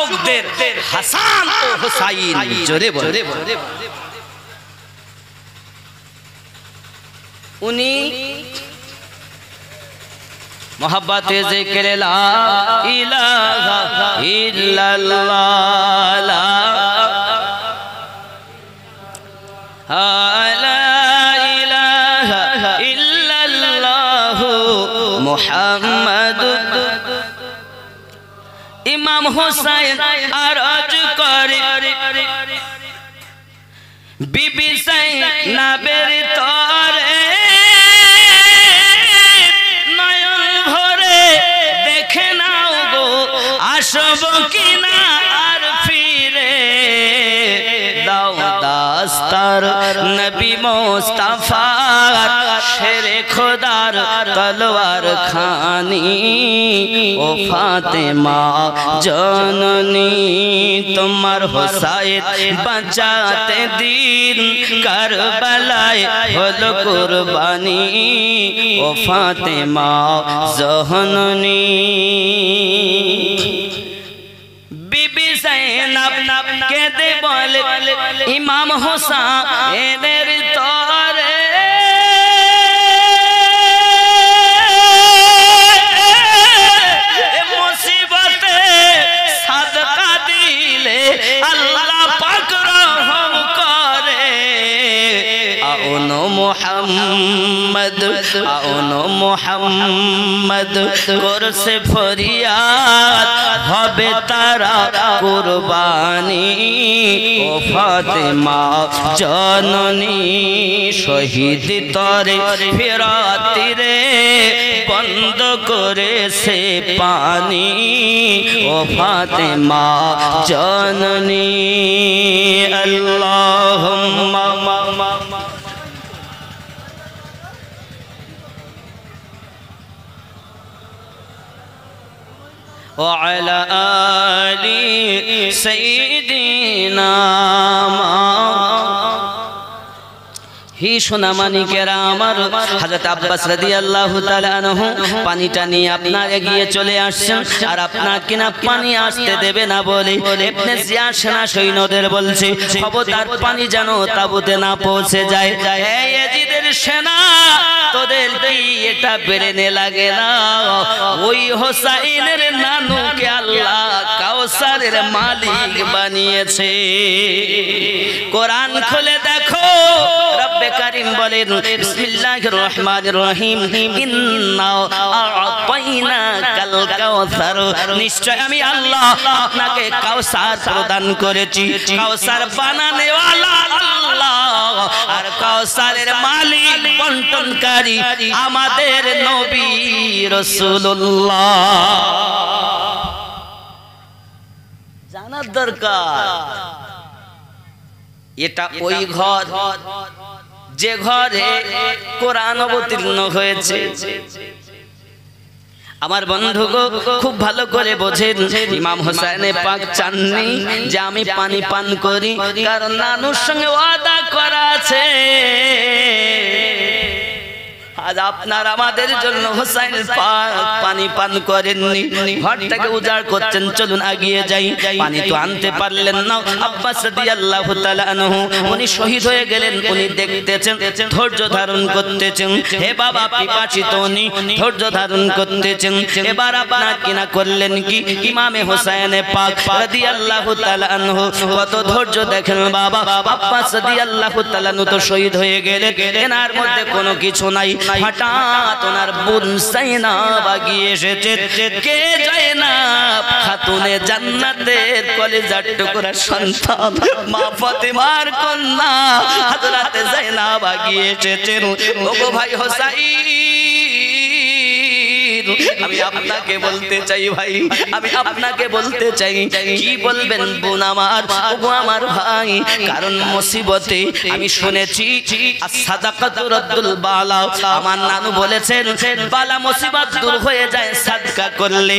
যুবকদের হাসান ও হুসাইন, জোরে বলে। উনি मोहब्बत ज़िक्र ला इलाहा इल्लल्लाह ला इलाहा इल्लल्लाह मुहम्मद। इमाम हुसैन अर्ज करे बीबी ज़ैनबेर तोरे আসব কিনা আর ফিরে দাও দাস্তার নবী মুস্তাফার শেরে খোদার তলোয়ার খানি ও ফাতেমা জননী তোমার হোসাইন বাঁচাতে দিন কারবালায় হলো কুরবানি ও ফাতেমা জননী। কেঁদে বলে ইমাম হোসেনের তরে মুসিবতে সাদকা দিলে আল্লাহ পাক রহম করে। আউনো মুহাম্মদ আউনো মুহাম্মদ করছে ফরিয়াদ হবে তারা কুরবানি ও ফাতেমা জননী শহীদ তরে ফিরাতি রে বন্ধ করেছে পানি ও ফাতেমা জননী। আল্লাহুম্মা وعلى آل سيدنا হি সোনা মানিকেরা আমার হযরত আব্বাস রাদিয়াল্লাহু তাআলা আনহু পানিটা নিয়ে আপনার এগিয়ে চলে আসছেন আর আপনার কিনা পানি আসতে দেবে না বলে ইবনে জিয়াদ সেনা সৈন্যদের বলছে খবরদার পানি যেন তাবুতে না পৌঁছে যায়। এই ইয়াজিদের সেনা তোদের কি এটা বেরেনে লাগে না? ওই হোসাইনের নানুকে আল্লাহ কাউসারের মালিক বানিয়েছে। কোরআন খুলে দেখো রব্বে কারীম বলেন বিসমিল্লাহির রহমানির রহিম ইন্না আ'তাইনাকাল কাউসার নিশ্চয় আমি আল্লাহ আপনাকে কাউসার প্রদান করেছি। কাউসার বানানেওয়ালা আল্লাহ আর কাউসারের মালিক বন্টনকারী আমাদের নবী রাসূলুল্লাহ। জানার দরকার এটা ওই ঘর যে ঘরে কোরআন অবতীর্ণ হয়েছে। আমার বন্ধুগো খুব ভালো করে বোঝেন ইমাম হোসেন পাক চাননি যে আমি পানি পান করি, কারণ নানুর সঙ্গে ওয়াদা করা আছে আজ আপনার আমাদের জন্য হোসেন পাক পানি পান করেননি, ঘরটাকে উজাড় করছেন। চলুন এগিয়ে যাই। পানি তো আনতে পারলেন না। আব্বাস রাদিয়াল্লাহু তাআলা আনহু উনি শহীদ হয়ে গেলেন, উনি দেখতেছেন, ধৈর্য ধারণ করতেছেন। হে বাবা পিপাসিত উনি ধৈর্য ধারণ করতেছেন। এবার আপনার কিনা করলেন কি ইমামে হোসেন পাক রাদিয়াল্লাহু তাআলা আনহু কত ধৈর্য দেখেন বাবা। আব্বাস রাদিয়াল্লাহু তাআলা তো শহীদ হয়ে গেলেন, এনার মধ্যে কোনো কিছু নাই। হঠাৎ ওনার বোন যায়নাব আগিয়ে এসেছে। কে যায়নাব? খাতুনে জান্নাতের কলিজার টুকরা সন্তান মা ফাতেমার কন্যা হযরত যায়নাব আগিয়ে এসেছেন। ওগো ভাই হোসাইন আমি আপনাকে বলতে চাই ভাই, আমি আপনাকে বলতে চাই। কি বলবেন বোন আমার, ওগো আমার ভাই? কারণ মুসিবতে আমি শুনেছি as-সাদাকাতু রাদ্দুল বালা। আমার নানু বলেছেন বালা মুসিবত দূর হয়ে যায় সাদকা করলে।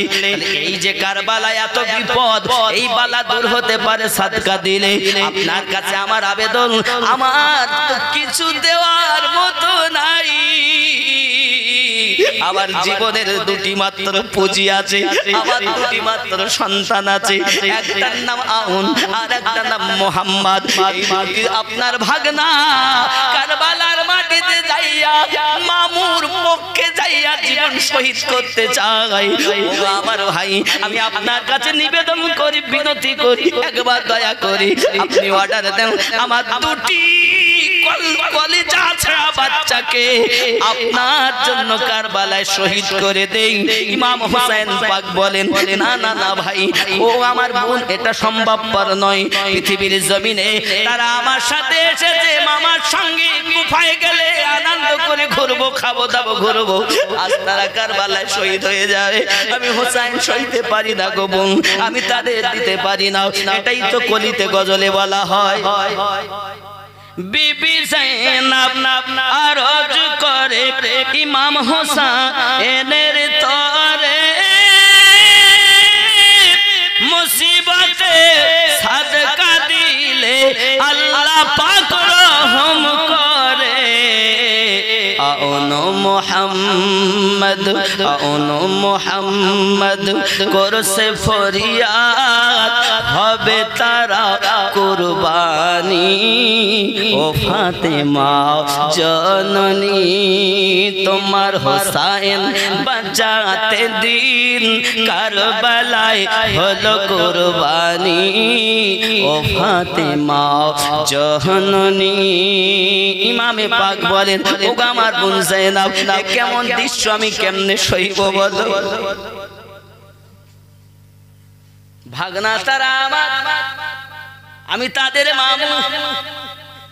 এই যে কারবালায় এত বিপদ, এই বালা দূর হতে পারে সাদকা দিলে। আপনার কাছে আমার আবেদন, আমার তো কিছু দেওয়ার মতো নাই, আমার জীবনের দুটি মাত্র পুঁজি আছে, আমার দুটি মাত্র সন্তান আছে, একটার নাম আউন আর একটার নাম মোহাম্মদ। আপনার ভাগনা কারবালার মাটিতে যাইয়া মামুর পক্ষে যাইয়া জীবন শহীদ করতে চাই। আমার ভাই, আমি আপনার কাছে নিবেদন করি, বিনতি করি, একবার দয়া করি আপনি অর্ডার দেন, আমার দুটি কলিজা ছাড়া বাচ্চাকে আপনার জন্য কারবালায় শহীদ করে দেই। ইমাম হোসেন পাক বলেন, না না না ভাই, ও আমার বোন, এটা সম্ভবপর নয়। পৃথিবীর জমিনে তারা আমার সাথে এসেছে, মামার সঙ্গে কুফায় গেলে আনন্দ করে ঘুরবো, খাবো দাবো, ঘুরবো। আজ তারা কারবালায় শহীদ হয়ে যাবে, আমি হোসেন সইতে পারি না গো বোন, আমি তাদের দিতে পারি না। এটাই তো কলিতে গজলে বলা হয়। বিবি যায়েনাব আরজ করে ইমাম হোসেনের তরে, মুসিবতে সাদকা দিলে আল্লাহ পাক রহম করে। আউনো মোহাম্মদ, আউনো মোহাম্মদ করছে ফরিয়াদ, হবে তারা কুরবানি। ও ফাতেমা জননী, তোমার হোসেন বাঁচাতে দিন কারবালায় হলো কুরবানি। ও ফাতেমা জননী। ইমামে পাক বলেন, ও আমার বোন যায়েনাব, কেমন দৃশ্য আমি কেমনে সইব বলো। ভাগনা তারা আমার, আমি তাদের মামু,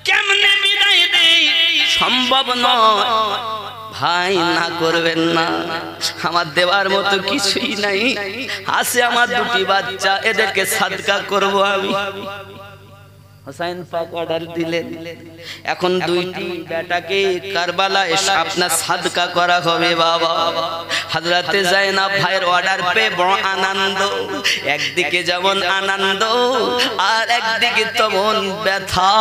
কেমনে বিদায় দেই সম্ভব নয়। ভাই না করবেন না, আমার দেওয়ার মতো কিছুই নাই, আছে আমার দুটি বাচ্চা, এদেরকে সাদকা করব আমি। হোসেন পাক অর্ডার দিলেন, এখন দুইটি বেটাকে কারবালায় আপনার সাদকা করা হবে। বাবা হযরতে যায়েনাব ভাইয়ের অর্ডার পেয়ে বড় আনন্দ, একদিকে যেমন আনন্দ আর একদিকে তেমন ব্যথা,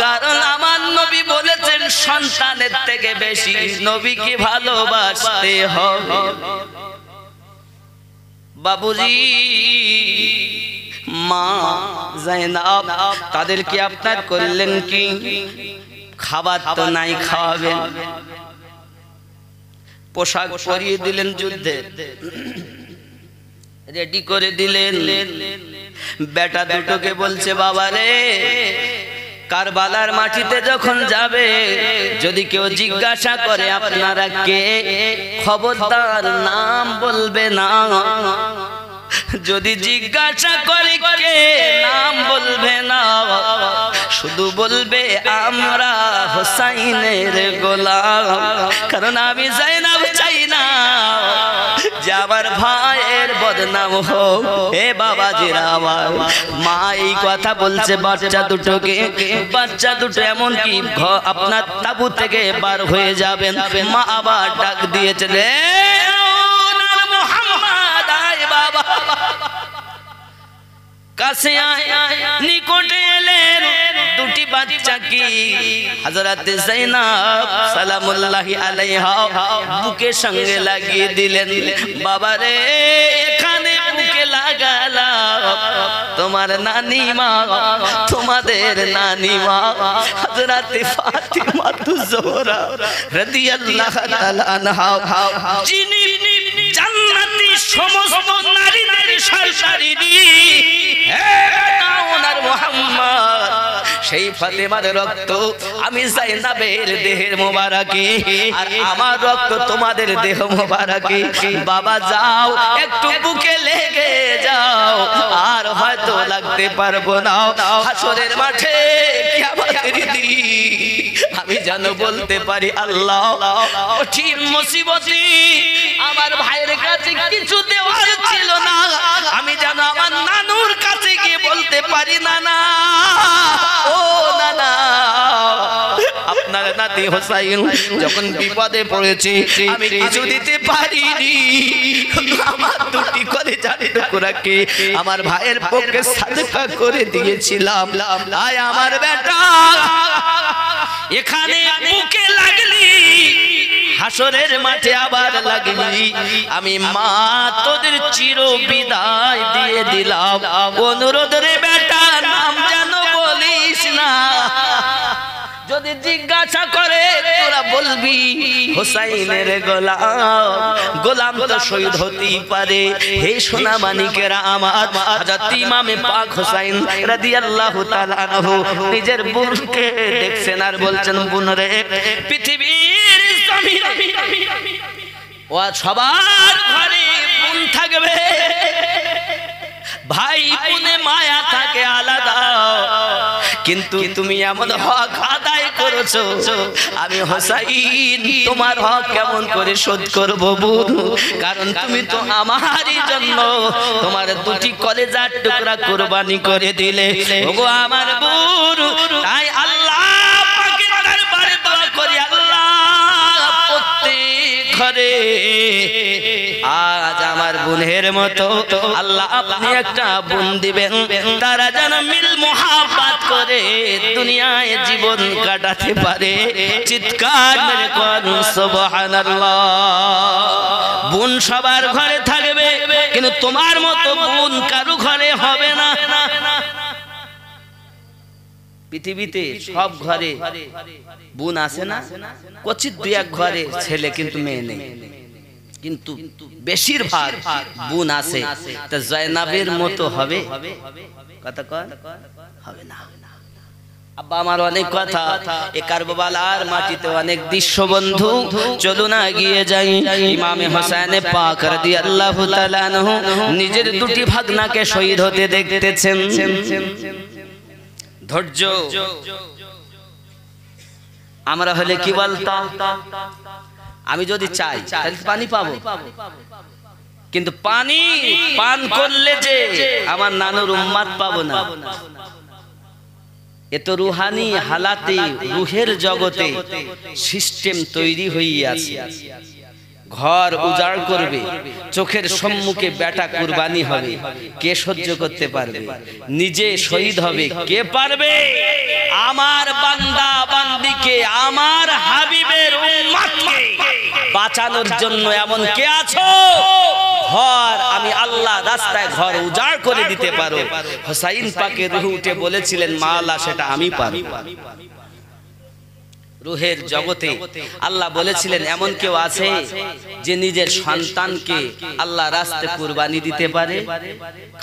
কারণ আমার নবী বলেছেন সন্তানের থেকে বেশি নবীকে ভালোবাসতে হবে। বাবুজি, মা যায়েনাব তাদেরকে আপনার করলেন কি, খাবার তো নাই, খাওয়াবেন, পোশাক পরিয়ে দিলেন, যুদ্ধে রেডি করে দিলেন। বেটা দুটোকে বলছে, বাবা রে, কারবালার মাটিতে যখন যাবে, যদি কেউ জিজ্ঞাসা করে আপনারা কে, খবরদার নাম বলবে না। যদি জিজ্ঞাসা করে কে, নাম বলবে না, শুধু বলবে আমরা হোসাইনের গোলাম। কারণ আমি যায়েনাব চাই না যে আমার ভাইয়ের বদনাম হোক। হে বাবাজিরা আমার, মা এই কথা বলছে বাচ্চা দুটোকে, বাচ্চা দুটো এমন কি আপনার তাবু থেকে বার হয়ে যাবেন, মা আবার ডাক দিয়েছে, রে মোহাম্মদ আয় বাবা, কাছে আয়। নিকটে এলেন, দুটি বাচ্চা কি হযরতে যায়েনাব সালামুল্লাহি আলাইহা বুকের সঙ্গে লাগিয়ে দিলেন। বাবা রে, এখানে বুকে লাগালাম তোমার নানি মা, তোমাদের নানি মা হযরতে ফাতিমা জোহরা রাদিয়াল্লাহু তাআলা আনহা, যিনি জান্নাতি সমস্ত নারীদের সরদারিনী। হে ওনার মুহাম্মদ, সেই ফাতেমার রক্ত আমি যায়েনাবের দেহের মোবারকে, আর আমার রক্ত তোমাদের দেহ মোবারকে। বাবা যাও, একটু বুকে লেগে যাও, আর হয়তো লাগতে পারবো না। হাসরের মাঠে কিয়ামতের দিন আমি যেন বলতে পারি, আল্লাহ কঠিন মুসিবতে আমার ভাইয়ের কাছে কিছু দেওয়ার ছিল না, আমি যেন আমার নানুর কাছে গিয়ে বলতে পারি, না না, ও না না, আপনার নাতি হোসাইন যখন বিপদে পড়েছে আমি কিছু দিতে পারিনি, আমার দুটি কলিজার টুকরাকে আমার ভাইয়ের পক্ষে সাদকা করে দিয়েছিলাম। আয় আমার বেটা, এখানে বুকে লাগলি হাসরের মাঠে আবার লাগবি। আমি মা তোদের চির বিদায় দিয়ে দিলাম, অনুরোধ রে বেটা নাম যেন বলিস না। যদি জিজ্ঞাসা করে তোরা বলবি হোসাইনের গোলাম। গোলাম তো শহীদ হতেই পারে। হে সোনা মানিকেরা আমার, হযরত ইমামে পাক হোসাইন রাদিয়াল্লাহু তাআলা আনহু নিজের বোনকে দেখছেন আর বলছেন, বোন রে, পৃথিবীর জমিনে ও সবার ঘরে বোন থাকবে, ভাই বোনে মায়া থাকে আলাদা, কিন্তু তুমি এমন হক আদায় করেছো, আমি হোসাইন তোমার হক কেমন করে শোধ করব বোন? কারণ তুমি তো আমারই জন্য তোমার দুটি কলেজার টুকরা কুরবানি করে দিলে। ওগো আমার বোন, তাই আল্লাহ পাকের দরবারে দোয়া করি, আল্লাহ প্রত্যেক ঘরে আজ আমার বোনের মতো আল্লাহ আপনি একটা বোন দিবেন, তারা যেন মিল মোহাব্বত করে দুনিয়ায় জীবন কাটাতে পারে। চিৎকার মেরে করুন সুবহানাল্লাহ। বোন সবার ঘরে থাকবে, কিন্তু তোমার মতো বোন কারো ঘরে হবে না। পৃথিবীতে সব ঘরে বোন আছে না? কচিত দুই এক ঘরে ছেলে কিন্তু মেয়ে নেই, কিন্তু বেশিরভাগ বোন আছে। তা জয়নাবের মতো হবে? কথা কয় হবে না। আব্বা আমার অনেক কথা, এ কারবালার মাটিতে অনেক দৃশ্য বন্ধু, চলো না গিয়ে যাই। ইমামে হোসেন পাক রাদিয়াল্লাহু তাআলা আনহু নিজের দুটি ভাগনাকে শহীদ হতে দেখতেছেন। ধৈর্য। আমরা হলে কি বলতাম? আমি যদি চাই তাহলে পানি পাবো, কিন্তু পানি পান করলে যে আমার নানুর উম্মাত পাবো না। এত রুহানি হালাতে, রুহের জগতে সিস্টেম তৈরি হয়ে আছে। ঘর উজাড় করবে, চোখের সম্মুখে বেটা কুরবানি হবে, কে সহ্য করতে পারবে? নিজে শহীদ হবে, কে পারবে? আমার বান্দা বান্দিকে, আমার হাবিবের উম্মতকে বাঁচানোর জন্য এমন কে আছো? ঘর আমি আল্লাহ রাস্তায় ঘর উজাড় করে দিতে পারো। হোসাইন পাকে রুহ উঠে বলেছিলেন, মাওলা সেটা আমি পারি। রুহের জগতে আল্লাহ বলেছিলেন, এমন কেউ আছে যে নিজের সন্তানকে আল্লাহ রাস্তায় কুরবানি দিতে পারে?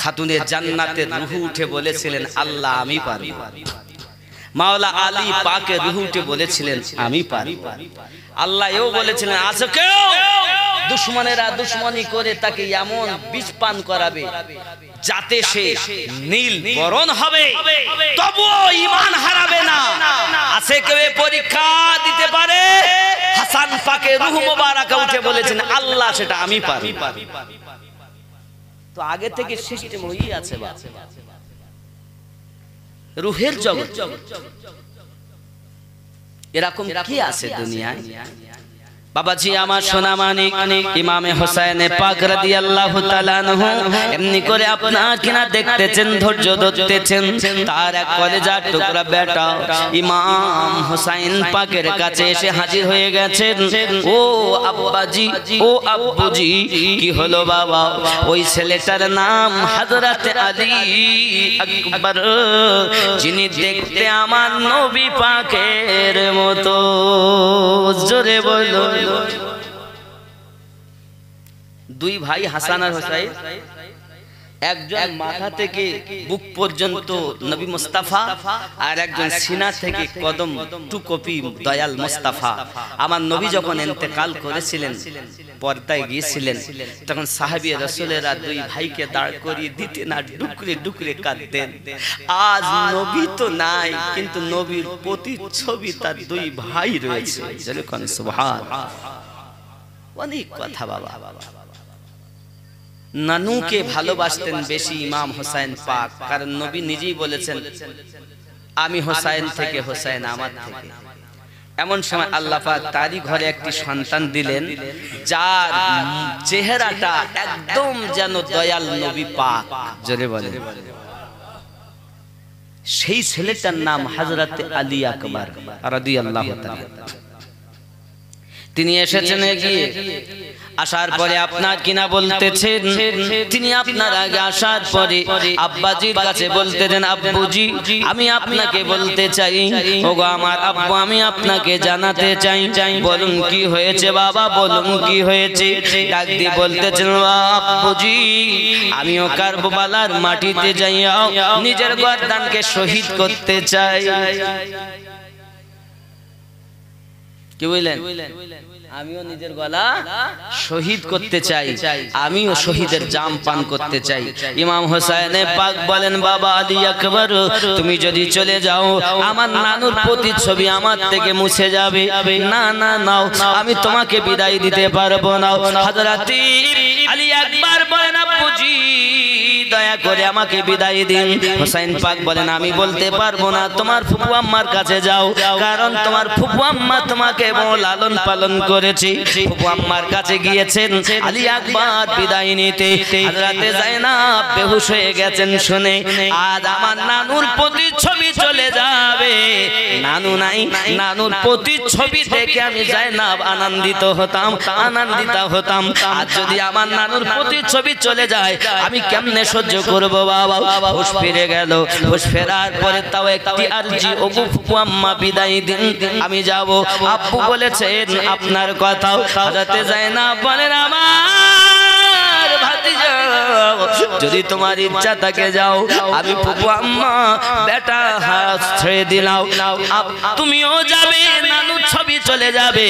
খাতুনের জান্নাতের রুহ উঠে বলেছিলেন, আল্লাহ আমি পারি। মাওলা আলী পাকে রুহ উঠে বলেছিলেন, আমি পারি। আল্লাহ এও বলেছিলেন, আছে কেউ? দুশমনেরা দুশমনি করে তাকে এমন বিষ পান করাবে যাতে সে নীল বরণ হবে, তবুও ঈমান হারাবে না। আছে কেউ পরীক্ষা দিতে পারে? হাসান পাকে রূহ মোবারক উঠে বলেছেন, আল্লাহ সেটা আমি পারি। তো আগে থেকে সিস্টেম হয়েই আছে। রূহের জগৎ এরকম কি আছে দুনিয়ায়? বাবাজি আমার সোনা মানিক ইমামে হোসেন পাক রাদিয়াল্লাহু তাআলা আনহু এমনি করে আপনাকে না দেখতেছেন, ধৈর্য ধরতেছেন। তার এক কলেজার টুকরা বেটা ইমাম হোসেন পাকের কাছে এসে হাজির হয়ে গেছেন। ও আব্বাজি, ও আব্বুজি, কি হলো বাবা? ওই ছেলেটার নাম হযরত আলী আকবার, যিনি দেখতে আমার নবী পাকের মতো। জোরে বলো। দুই ভাই হাসান আর হোসাইন, একজন মাথা থেকে বুক পর্যন্ত নবী মুস্তাফা, আর একজন সিনা থেকে কদম টুকপি দয়াল মুস্তাফা। আমার নবী যখন ইন্তেকাল করেছিলেন, পর্দায় গিয়েছিলেন, তখন সাহাবী রাসূলেরা দুই ভাইকে দাঁড় করিয়ে দিতেন আর ডুকরে ডুকরে কাঁদতেন। আজ নবী তো নাই, কিন্তু নবীর প্রতিচ্ছবি তার দুই ভাই রয়েছে। যেরকম সুবহানাল্লাহ। অনেক কথা বাবা। নানুকে ভালোবাসতেন বেশি ইমাম হোসেন পাক, কারণ নবী নিজেই বলেছেন, আমি হোসেন থেকে, হোসেন আমার থেকে। এমন সময় আল্লাহ পাক তারই ঘরে একটি সন্তান দিলেন, যার চেহারাটা একদম যেন দয়াল নবী পাক। জোরে বলেন। সেই ছেলেটার নাম হযরত আলী আকবর রাদিয়াল্লাহু তাআলা। তিনি এসেছেন গিয়ে আসার পরে আপনার কিনা বলতেছেন, তিনি আপনার আগে আসার পরে আব্বাজির কাছে বলতেছেন, আব্বুজি আমি আপনাকে বলতে চাই, ওগো আমার আব্বু আমি আপনাকে জানাতে চাই। বলুন কি হয়েছে বাবা, বলুন কি হয়েছে। ডাক দিয়ে বলতেছেন, আব্বুজি আমিও কারবালার মাটিতে যাইয়া নিজের গর্দানকে শহীদ করতে চাই। কি বললেন? আমিও নিজের গলা শহীদ করতে চাই, আমিও শহীদের জাম পান করতে চাই। ইমাম হোসেন পাক বলেন, বাবা আলী আকবর তুমি যদি চলে যাও আমার নানুর প্রতিচ্ছবি আমার থেকে মুছে যাবে। না না নাও, আমি তোমাকে বিদায় দিতে পারবো না। হযরত আলী আকবর বলেন, আব্বুজি দয়া করে আমাকে বিদায় দিন। হোসেন পাক বলেন, আমি বলতে পারবো না, তোমার ফুফু আম্মার কাছে যাও, কারণ তোমার ফুফু আম্মা তোমাকে বড় লালন পালন করেছে। ফুফু আম্মার কাছে গিয়েছেন আলী আকবর বিদায় নিতে। হযরত যায়েনব বেহুশ হয়ে গেছেন শুনে, আজ আমার নানুর প্রতিচ্ছবি চলে যাবে। নানু নাই, নানুর প্রতিচ্ছবি দেখে আমি যায়েনব আনন্দিত হতাম, আনন্দিতা হতাম। আর যদি আমার নানুর প্রতিচ্ছবি চলে যায় আমি কেমনে সহ্য করব বাবা। হুঁশ ফিরে গেল। হুঁশ ফেরার পরে তাও একটি আরজি, ওগো ফুফু আম্মা বিদায় দিন, আমি যাব। আব্বু বলেছেন আপনার কথা। হযরত যায়েনব বলেন, আমার ভাতিজা যদি তোমার ইচ্ছা থাকে যাও, আমি ফুফু আম্মা বেটা হাত ছেড়ে দিলাম, তুমিও যাবে, নানুর ছবি চলে যাবে,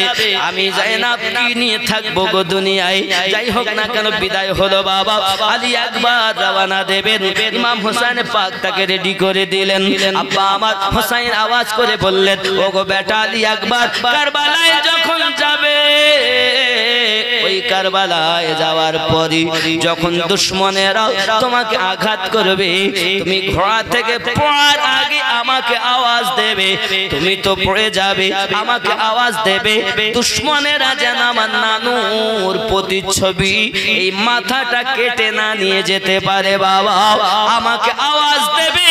আমি যায়েনব কি নিয়ে থাকবো গো দুনিয়ায়। যাই হোক না কেন বিদায় হলো বাবা। আলী আকবর রওনা দেবেন, ইমাম হোসেন পাক তাকে রেডি করে দিলেন। আব্বা আমার হোসেন আওয়াজ করে বললেন, ওগো বেটা আলী আকবর কারবালায় যখন যাবে, ওই কারবালায় যাওয়ার পরে যখন দুশমনেরা তোমাকে আঘাত করবে, তুমি ঘোড়া থেকে পড়ার আগে আমাকে আওয়াজ দেবে, তুমি তো পড়ে যাবে, আমাকে আওয়াজ দেবে, দুশমনেরা যেন আমার নানুর প্রতিচ্ছবি এই মাথাটা কেটে না নিয়ে যেতে পারে বাবা। আমাকে আওয়াজ দেবে,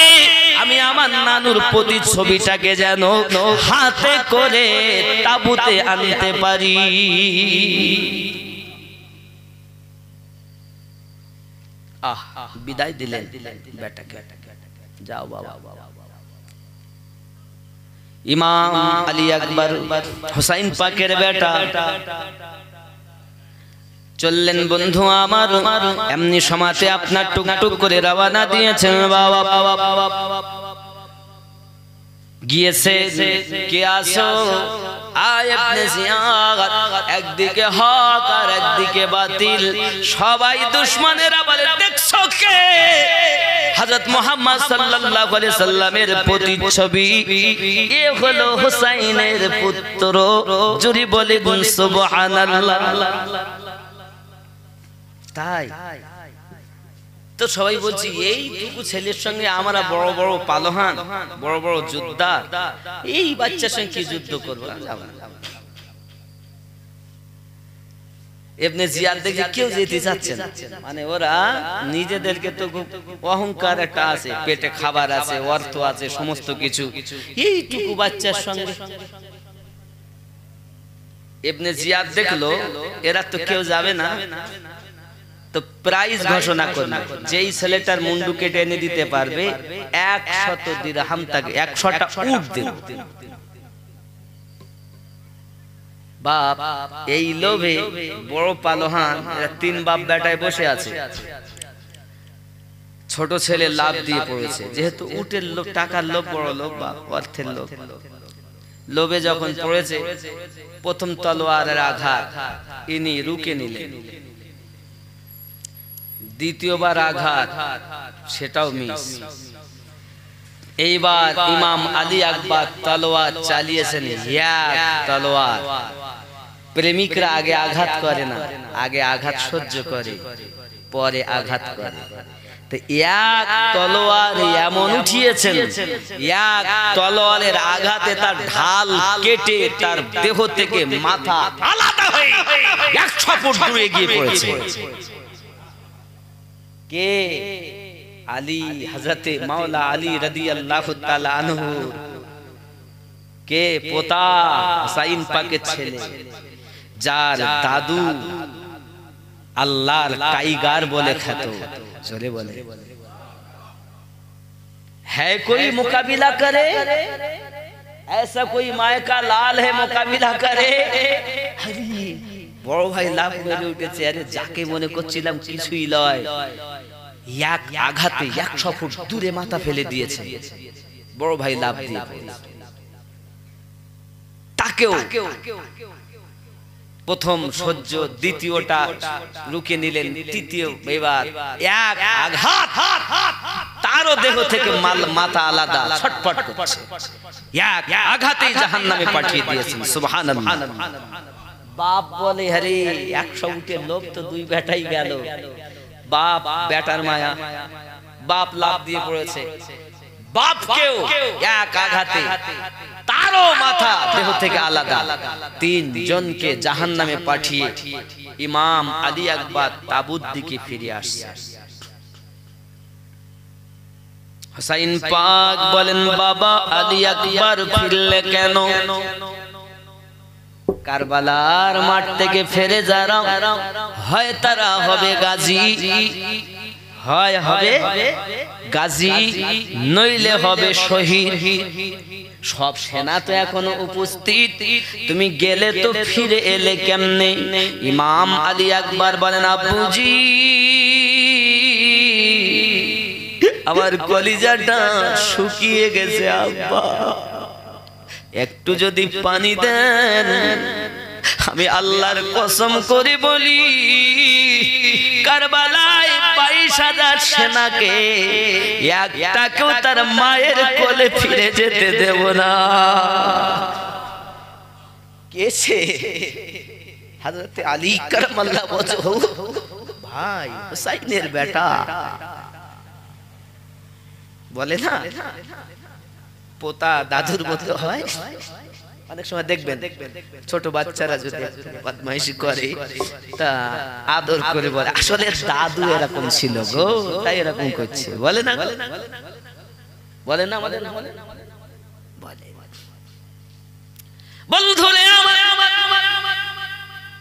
আমি আমার নানুর প্রতিচ্ছবিটাকে যেন হাতে করে তাবুতে আনতে পারি। বিদায় দিলেন বেটাকে, যাও বাবা। ইমাম আলী আকবর হোসেন পাকের বেটা চললেন বন্ধু আমার, এমনি সমাতে আপনার টুকটুক করে রওনা দিয়েছেন বাবা। গিয়েছে কে আসো আয় ইবনে জিয়াদ, একদিকে হক আর একদিকে বাতিল, সবাই দুশমনেরা বলে দেখছো কে? হযরত মুহাম্মদ সাল্লাল্লাহু আলাইহি সাল্লামের প্রতিচ্ছবি, এ হলো হুসাইনের পুত্র। জুরি বলে সুবহানাল্লাহ। তাই তো সবাই বলছি এইটুকু ছেলের সঙ্গে আমরা বড় বড় পালোহান, বড় বড় যোদ্ধা, এই বাচ্চার সঙ্গে কি যুদ্ধ করবো? ইবনে জিয়াদ দেখে কেউ যেতে চাচ্ছে না, মানে ওরা নিজেদেরকে তো খুব অহংকার একটা আছে, পেটে খাবার আছে, অর্থ আছে, সমস্ত কিছু, এইটুকু বাচ্চার সঙ্গে। ইবনে জিয়াদ দেখলো এরা তো কেউ যাবে না, তো প্রাইজ ঘোষণা করলো, যেই ছেলেটার মুন্ডু কেটে এনে দিতে পারবে 100 দিরহাম, তাকে 100টা উট দিল। বাপ এই লোভে বড় পালোহান, এরা 3 বাপ বেটায় বসে আছে, ছোট ছেলে লাভ দিয়ে পড়েছে, যেহেতু উটের লোভ, টাকার লোভ, বড় লোভ, বাপ অর্থের লোভ। লোভে যখন পড়েছে, প্রথম তলোয়ারের আঘাত ইনি রুকে নিলেন, দ্বিতীয়বার আঘাত সেটাও মিস। এইবার ইমাম আলী আকবর তলোয়ার চালিয়েছেন, তলোয়ার। প্রেমিকরা আগে আঘাত করে না, আগে আঘাত সহ্য করে, পরে আঘাত করে। তো এক তলোয়ার এমন উঠিয়েছেন, এক তলোয়ারের আঘাতে তার ঢাল কেটে তার দেহ থেকে মাথা আলাদা হয়ে 100 ফুট দূরে গিয়ে পড়েছে। কে? আলী, হযরতে মাওলা আলী রাদিয়াল্লাহু তাআলা আনহু। কে? পোতা হুসাইন পাকের ছেলে। যার দাদু আল্লাহর টাইগার বলে খ্যাত, জোরে বলে है कोई मुकाबिला करे, ऐसा कोई माय का लाल है मुकाबिला करे। বড় ভাই লাভ করে উঠেছে, আরে যাকে মনে করছিলাম কিছুই লয়, এক আঘাতে 100 ফুট দূরে মাথা ফেলে দিয়েছে। বড় ভাই লাভ দিয়ে তাকেও প্রথম সহ্য, দ্বিতীয়টা রুকে নিলেন, তৃতীয় এবার এক আঘাত তারও দেহ থেকে মাথা আলাদা ছটফট করছে, এক আঘাতেই জাহান্নামে পাঠিয়ে দিয়েছেন। সুবহানাল্লাহ। বাপ বলে আরে 100 উটের লোভ তো 2 বেটাই গেল। বাপ বেটার মায়া, বাপ লাভ দিয়ে পড়েছে, বাপকেও এক আঘাতে তারও মাথা দেহ থেকে আলাদা, 3 জনকে জাহান্নামে পাঠিয়ে ইমাম আলী আকবর তাবুত দিকে ফিরে আসছে। হুসাইন পাক বলেন, বাবা আলী আকবর ফিরলে কেন? কারবালার মাঠ থেকে ফিরে যারা হয় তারা হবে গাজী, হয় হবে গাজী, নইলে হবে শহীদ। সব সেনা তো এখনো উপস্থিত, তুমি গেলে তো ফিরে এলে কেমনে? ইমাম আলী আকবর বলেন, আব্বুজি আমার কলিজাটা শুকিয়ে গেছে আব্বা, একটু যদি পানি দেন। আমি আল্লাহর কসম করে বলি, কারবালায় 22,000 সেনাকে একটাকেও তার মায়ের কোলে ফিরে যেতে দেব না। কেসে? হযরত আলী কারামাল্লাহ ওয়াজহু, ভাই হুসাইনের বেটা। বলে না পোতা দাদুর মতো হয়। অনেক সময় দেখবেন ছোট বাচ্চারা যদি বদমাইশি করে তা আদর করে বলে, আসলে দাদু এরকম ছিল গো, তাই এরকম করছে। বলে না, বলে না, বলে বন্ধুরে আমার,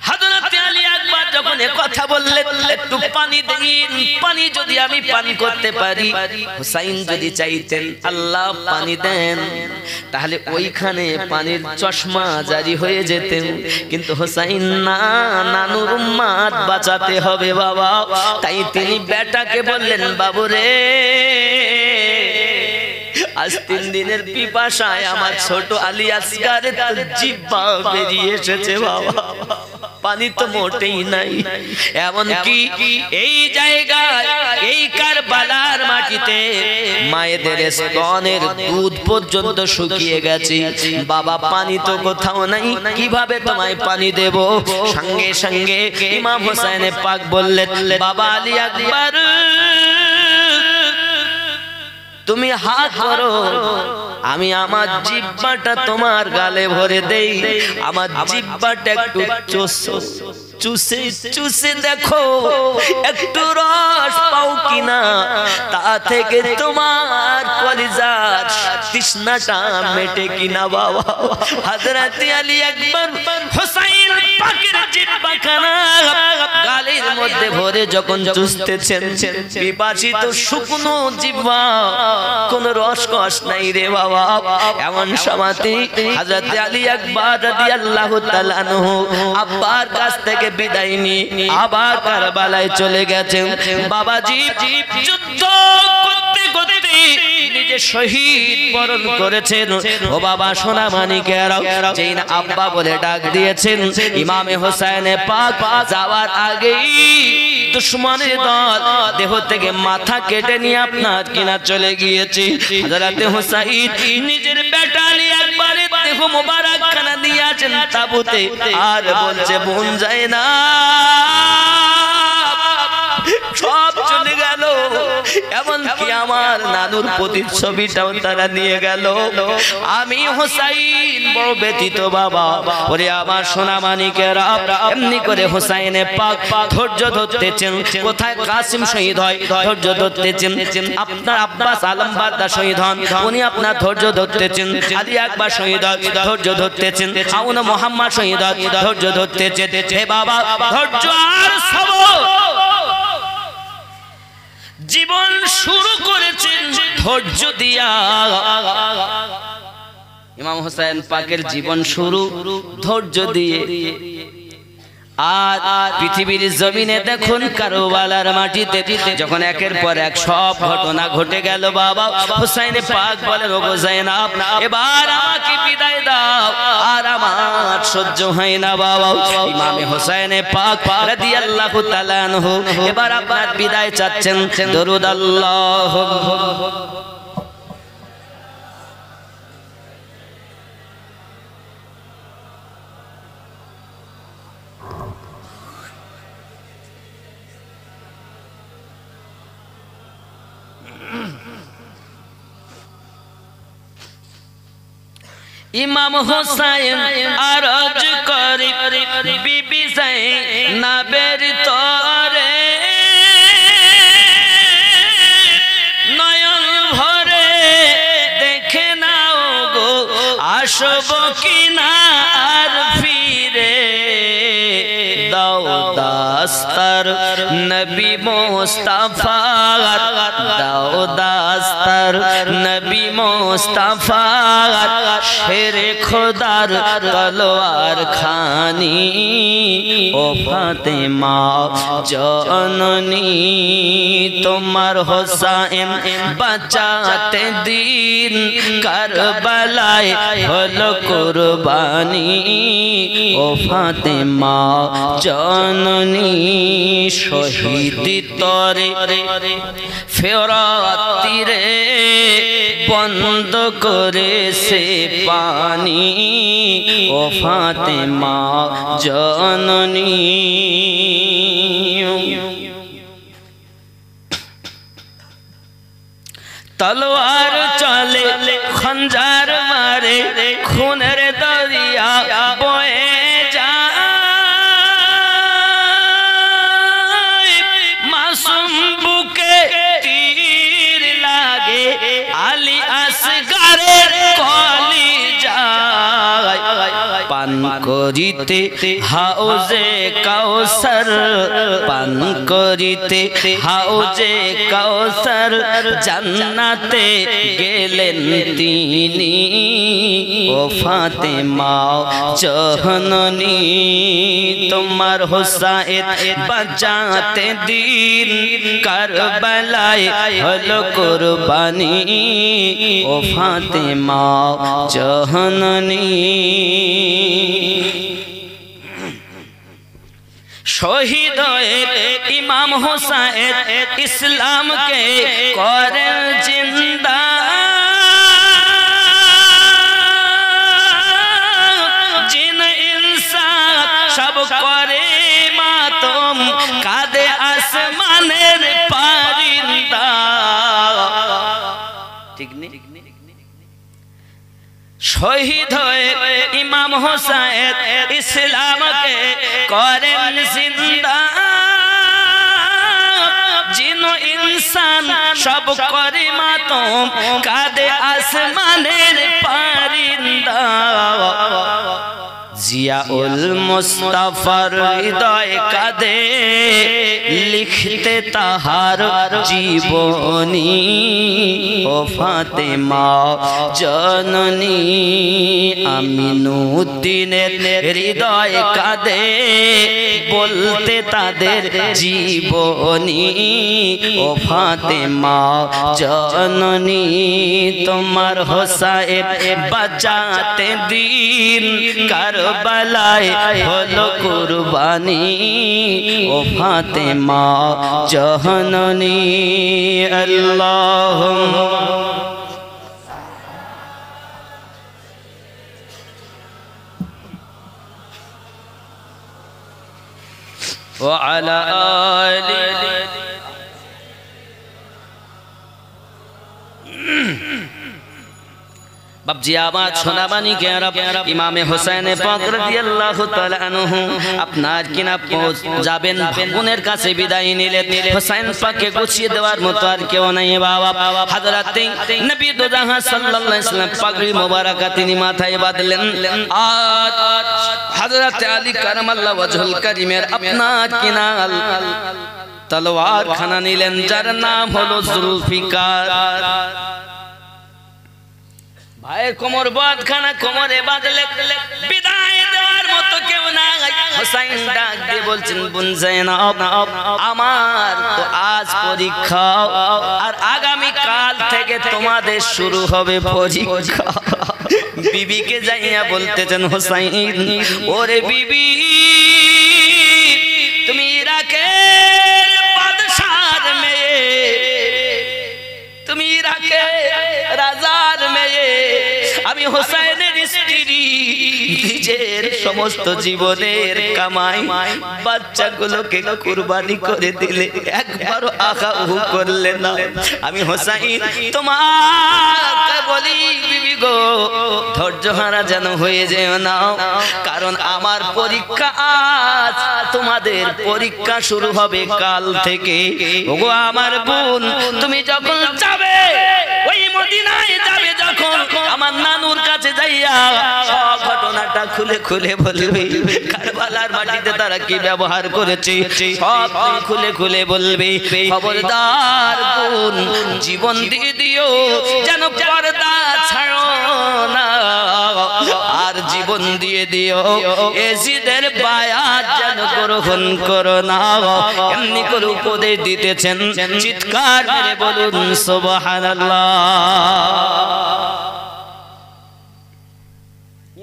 হযরত আলী আকবর যখন কথা বললেন, একটু পানি দিন, পানি যদি আমি পান করতে পারি। হুসাইন যদি চাইতেন আল্লাহ পানি দেন, তাহলে ওইখানে পানির চশমা জারি হয়ে যেতেন, কিন্তু হুসাইন না, নানুর উম্মাত বাঁচাতে হবে বাবা। তাই তিনি বেটাকে বললেন, বাবুরে আজ 3 দিনের পিপাসায় আমার ছোট আলী আসগারের জিহ্বা বেরিয়ে এসেছে বাবা, পানি তো মোটেই নাই। এমন কি এই জায়গায়, এই কারবালার মাটিতে মায়েদের স্তনের দুধ পর্যন্ত শুকিয়ে গেছে বাবা, পানি তো কোথাও নাই, কিভাবে তোমায় পানি দেব? সঙ্গে সঙ্গে ইমাম হোসেন পাক বললেন, বাবা আলী আকবর তুমি হাত করো, আমি আমার জিহ্বাটা তোমার গালে ভরে দেই, আমার জিহ্বাটা একটু চুষে চুষে দেখো একটু রস পাও কিনা, তা থেকে তোমার কলিজার তৃষ্ণাটা মেটে কিনা বাবা। হযরত আলী আকবর হুসাইন পাকের জিহ্বাখানা গালের মধ্যে ভরে যখন চুষতেছেন, পিপাসিত শুকনো জিহ্বা, কোনো রস কস নাই রে বাবা। এমন সময়তে হযরত আলী আকবর রাদিয়াল্লাহু তাআলা আনহু আব্বার কাছ থেকে বিদায় নিয়ে আবার কারবালায় চলে গেছেন। বাবাজি যুদ্ধ করতে করতে নিজে শহীদ বরণ করেছেন। ও বাবা সোনা মানিকেরা, যেই না আব্বা বলে ডাক দিয়েছেন, ইমামে হোসেন পাক যাওয়ার আগেই দুশমনের দল দেহ থেকে মাথা কেটে নিয়ে আপনার কিনা চলে গিয়েছে। হযরত হুসাইন নিজের বেটা আলী আকবরের দেহ মোবারক খানা দিয়ে আছেন তাবুতে, আর বলছে বোন যায় না, সব চলে গেল, এমন কি আমার নানুর প্রতিচ্ছবিটাও তারা নিয়ে গেল। আমি হোসাইন বড় ব্যথিত বাবা। ওরে আমার সোনা মানিকেরা, এমনি করে হোসাইনে পাক ধৈর্য ধরতেছেন। কোথায় কাসিম শহীদ হয় ধৈর্য ধরতেছেন, আপনার আব্বাস আলম বাদশা শহীদ হন, উনি আপনার ধৈর্য ধরতেছেন। আলী আকবর শহীদ হয় ধৈর্য ধরতেছেন। আউন মোহাম্মদ শহীদ হয় ধৈর্য ধরতেছেন। হে বাবা, ধৈর্য আর সবর। জীবন শুরু করেছেন ধৈর্য দিয়া। ইমাম হোসেন পাকের জীবন শুরু ধৈর্য দিয়ে। আর পৃথিবীর জমিনে দেখুন কারবালার মাটিতে যখন একের পর এক সব ঘটনা ঘটে গেল, বাবা হুসাইন পাক বলেন, ওগো যায়েনব, এবার আমাকে বিদায় দাও, আর আমার সহ্য হয় না বাবা। ইমামে হুসাইন পাক রাদিয়াল্লাহু তাআলা আনহু এবার আপনার বিদায় চাচ্ছেন। দরুদ আল্লাহুম্মা ইমাম হোসাইন আরজ করে বিবি যায়েনবের তরে, নয়ন ভরে দেখে নাও গো আসব কিনা আর ফিরে। দাও দাস্তার নবী মুস্তাফা, দাও দাস্তার নবী মুস্তাফা, শেরে খোদার তলোয়ার খানি, ও ফাতেমা জননী তোমার হোসাইন বাঁচাতে দিন কারবালায় হলো কুরবানি, ও ফাতেমা জননী শহীদ তরে ফেরাত তীরে বন্ধ করেছে পানি, ও ফাতেমা জননী। তলোয়ার চলে খঞ্জার মারে, খুনের দরিয়া বয়ে যায়, মাসুম বুকে তীর লাগে, আলী আসগরের কলিজায়। পান করিতে হাউজে কাউসার, পান করিতে হাউজে কাউসার, জান্নাতে গেলেন তিনি, ও ফাতেমা জননী তোমার হোসাইন বাঁচাতে দিন কারবালায় হলো কুরবানি, ও ফাতেমা জননী। শহীদ হয়ে ইমাম হোসাইন ইসলামকে করেন জিন্দা, জিন ইনসান সব করে মাতম, কাঁদে আসমানের পারিন্দা। ঠিক নেই? শহীদ হয়ে ইমাম হোসাইন ইসলামকে করেন জিন্দা, জিন ইনসান সব করে মাতম, কাঁদে আসমানের পারিন্দা। জিয়াউল মুস্তাফার হৃদয় কাঁদে লিখতে তাহার জীবনী, ও ফাতেমা জননী। আমিনুদ্দিনের হৃদয় কাঁদে বলতে তাদের জীবনী, ও ফাতেমা জননী তোমার হোসাইন বাঁচাতে দিন কারবালায় হলো কুরবানি, ও ফাতেমা জননী। আল্লাহুম্মা ওয়া আলা আলি বাবজি আমার সোনাবানি কেরা ইমামে হোসেন পাক রাদিয়াল্লাহু তাআলা আনহু আপনার কিনা যাবেন বোনের কাছে বিদায় নিলেন হোসেন পাককে গুছিয়ে দেওয়ার মতো আর কেউ নাই বাবা হযরতে নবী দো জাহান সাল্লাল্লাহু আলাইহি ওয়াসাল্লাম পাগড়ি মোবারকা তিনি মাথায় বাঁধলেন আর হযরতে আলী কারামাল্লাহু ওয়াজহুল কারীমের আপনার কিনা তলোয়ার খানা নিলেন যার নাম হলো জুলফিকার ভাইয়ের কোমর বাঁধখানা কোমরে বাঁধলে বিদায় দেওয়ার মতো কেউ নাই হোসেন ডাক দিয়ে বলছেন বোন যায়নাব আমার তো আজ পরীক্ষা আর আগামী কাল থেকে তোমাদের শুরু হবে পরীক্ষা বিবিকে যাইয়া বলতেছেন হোসেন ওরে বিবি তুমি ইরাকের বাদশার মেয়ে তুমি ইরাকের রাজার মেয়ে আমি হোসেনের স্ত্রী নিজের সমস্ত জীবনের কামাই বাচ্চাগুলোকে কুরবানি করে দিলে একবারও আশা করলে না আমি হোসেন তোমাকে বলি বিবি গো ধৈর্য হারা যেন হয়ে যেও না কারণ আমার পরীক্ষা আজ তোমাদের পরীক্ষা শুরু হবে কাল থেকে ওগো আমার বোন তুমি যখন যাবে ওই মদিনায় যাবে যখন আমার নানুর কাছে যাইয়া সব ঘটনাটা খুলে খুলে বলবে কারবালার মাটিতে তারা কি ব্যবহার করেছে সব খুলে খুলে বলবে খবরদার বোন জীবন দিয়ে দিও যেন পর্দা ছাড়ো না আর জীবন দিয়ে দিও এজিদের বায়াত যেন গ্রহণ করো না এমনি করে উপদেশ দিতেছেন চিৎকার করে বলুন সুবহানাল্লাহ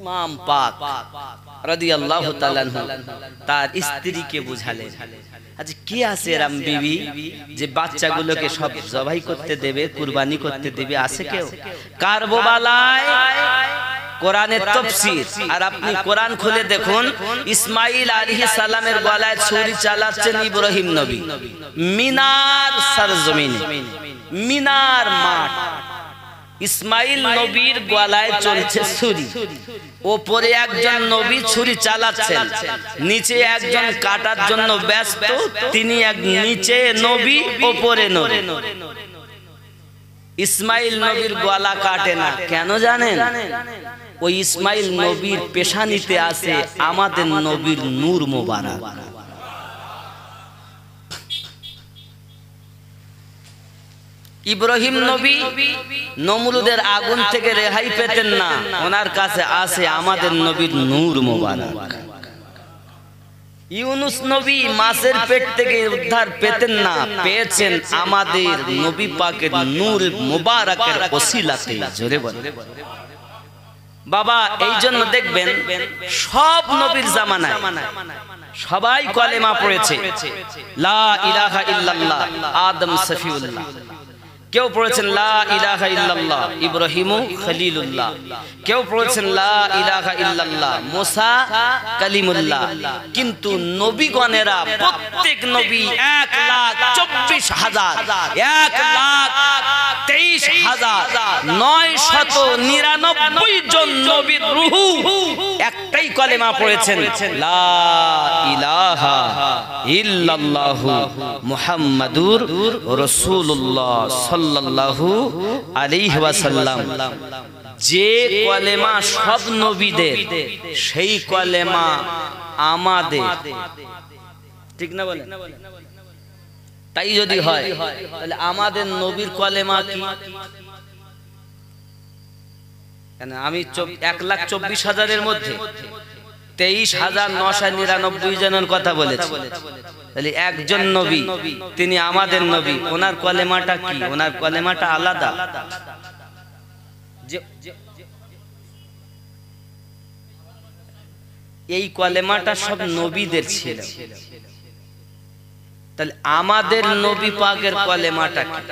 ইমাম পাক রাদিয়াল্লাহু তাআলা তার স্ত্রীকে বুঝালেন আজ কি আছে এরম বিবি যে বাচ্চাগুলোকে সব জবাই করতে দেবে কুরবানি করতে দেবে আছে কেউ কারবালায় কোরআনের তাফসীর আর আপনি কোরআন খুলে দেখুন ইসমাঈল আলাইহিস সালামের গলায় ছুরি চালাচ্ছেন ইব্রাহিম নবী মিনার সরজমিনে মিনার মাঠ ইসমাঈল নবীর গলায় চলছে ছুরি উপরে একজন নবী ছুরি চালাচ্ছেন নিচে একজন কাটার জন্য ব্যস্ত তিনি এক নিচে নবী উপরে নবী ইসমাঈল নবীর গলা কাটে না কেন জানেন ওই ইসমাঈল নবীর পেশানিতে আছে আমাদের নবীর নূর মোবারক ইব্রাহিম নবী নমরুদের আগুন থেকে রেহাই পেতেন না ওনার কাছে আছে আমাদের নবীর নূর মোবারক ইউনুস নবী মাছের পেট থেকে উদ্ধার পেতেন না পেয়েছেন আমাদের নবী পাকের নূর মোবারকের ওসিলাতে জোরে বলেন বাবা এই জন্য দেখবেন সব নবীর জামানায় সবাই কলেমা পড়েছে লা ইলাহা ইল্লাল্লাহ আদম সফিউল্লাহ কেউ পড়েছেন লা ইলাহা ইল্লাল্লাহ ইব্রাহিম খলিলুল্লাহ কেউ পড়েছেন লা ইলাহা ইল্লাল্লাহ মুসা কালিমুল্লাহ কিন্তু নবীগণেরা প্রত্যেক নবী 1,24,000 1,23,999 জন নবীর রূহ একটাই কলেমা পড়েছেন লা ইলাহা ইল্লাল্লাহু মুহাম্মাদুর রাসূলুল্লাহ সাল্লাল্লাহু আলাইহি ওয়াসাল্লাম যে কলেমা সব নবীদের সেই কলেমা আমাদের ঠিক না বলেন তাই যদি হয় তাহলে আমাদের নবীর কলেমা কি কেন আমি 1,24,000 এর মধ্যে 23,999 জনের কথা বলেছি তাহলে একজন নবী তিনি আমাদের নবী ওনার কলেমাটা কি ওনার কলেমাটা আলাদা এই কলেমাটা সব নবীদের ছিল তাহলে আমাদের নবী পাকের কলেমাটা কি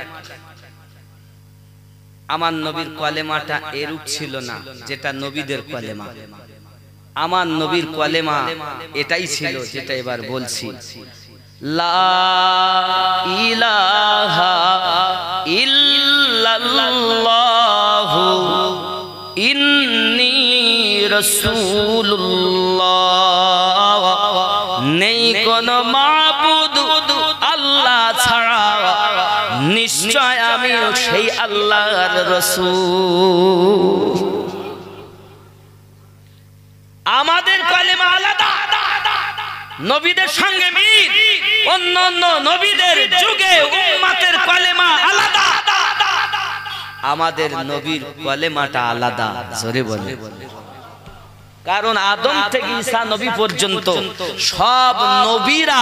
আমার নবীর কলেমাটা এরূপ ছিল না যেটা নবীদের কলেমা আমার নবীর কলেমা এটাই ছিল যেটা এবার বলছি লা ইলাহা ইল্লাল্লাহ রাসূলুল্লাহ, নেই কোনো মাবুদ আল্লাহ ছাড়া, নিশ্চয় আমি সেই আল্লাহর রাসূল। আমাদের কালেমা আলাদা, নবীদের সঙ্গে মিল, অন্য অন্য নবীদের যুগে উম্মতের কালেমা আলাদা, আমাদের নবীর কালেমাটা আলাদা। জোরে বলে, কারণ আদম থেকে ঈসা নবী পর্যন্ত সব নবীরা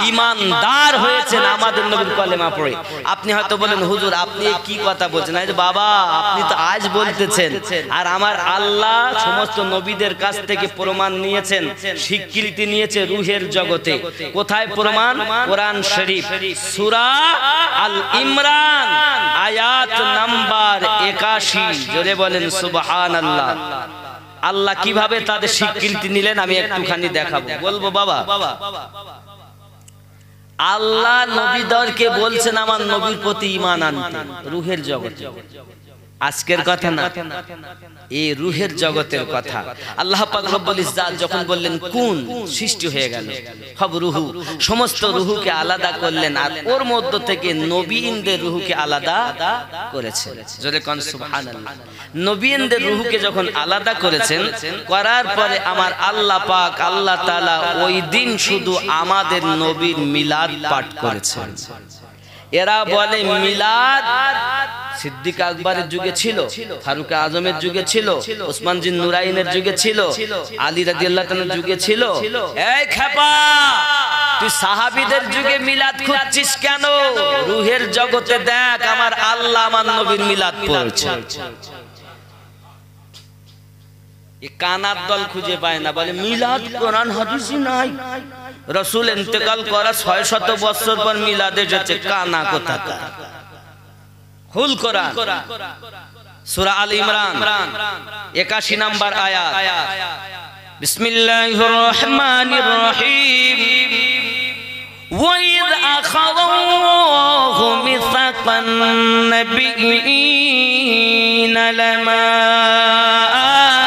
ঈমানদার হয়েছেন আমাদের নবীর কালেমা পড়ে। আপনি হয়তো বলেন হুজুর আপনি কি কথা বলছেন, আরে বাবা আপনি তো আজ বলতেছেন, আর আমার আল্লাহ সমস্ত নবীদের কাছ থেকে প্রমাণ নিয়েছেন, স্বীকৃতি নিয়েছে রূহের জগতে। কোথায় প্রমাণ? কোরআন শরীফ সূরা আল ইমরান আয়াত নাম্বার 81। জোরে বলেন সুবহানাল্লাহ। আল্লাহ কিভাবে তাদের স্বীকৃতি নিলেন আমি একটুখানি দেখাবো, বলবো বাবা। আল্লাহ নবীদেরকে বলছেন আমার নবীর প্রতি ঈমান আনতে, রূহের জগতে। আজকের কথা না, এই রূহের জগতের কথা। আল্লাহ পাক রব্বুল ইজ্জাত যখন বললেন কুন, সৃষ্টি হয়ে গেল, সব রূহু, সমস্ত রূহুকে আলাদা করলেন, আর ওর মধ্য থেকে নবীনদের রূহুকে আলাদা করেছেন। জোরে কোন সুবহানাল্লাহ। নবীনদের রূহুকে যখন আলাদা করেছেন, করার পরে আমার আল্লাহ পাক আল্লাহ তাআলা ওই দিন শুধু আমাদের নবীর মিলাদ পাঠ করেছেন। এরা বলে মিলাদ সিদ্দিক আকবরের যুগে ছিল, ফারুক আজমের যুগে ছিল, ওসমান জিন নুরাইনের যুগে ছিল, আলী রাদিয়াল্লাহু তাআলার যুগে ছিল। এই খেপা, তুই সাহাবীদের যুগে মিলাদ খুঁজছিস কেন? রূহের জগতে দেখ আমার আল্লাহ আমার নবীর মিলাদ পড়ছে। এই কানার দল খুঁজে পায় না, বলে মিলাদ কোরআন হাদিসে নাই, রাসূল ইন্তেকাল করা 600 বছর পর মিলাদ এসেছে। কানা কোথাকার, হুল কোরআন সূরা আল ইমরান 81 নম্বর আয়াত। বিসমিল্লাহির রহমানির রহিম। وَإِذْ أَخَذَ اللَّهُ مِيثَاقَ النَّبِيِّينَ لَمَا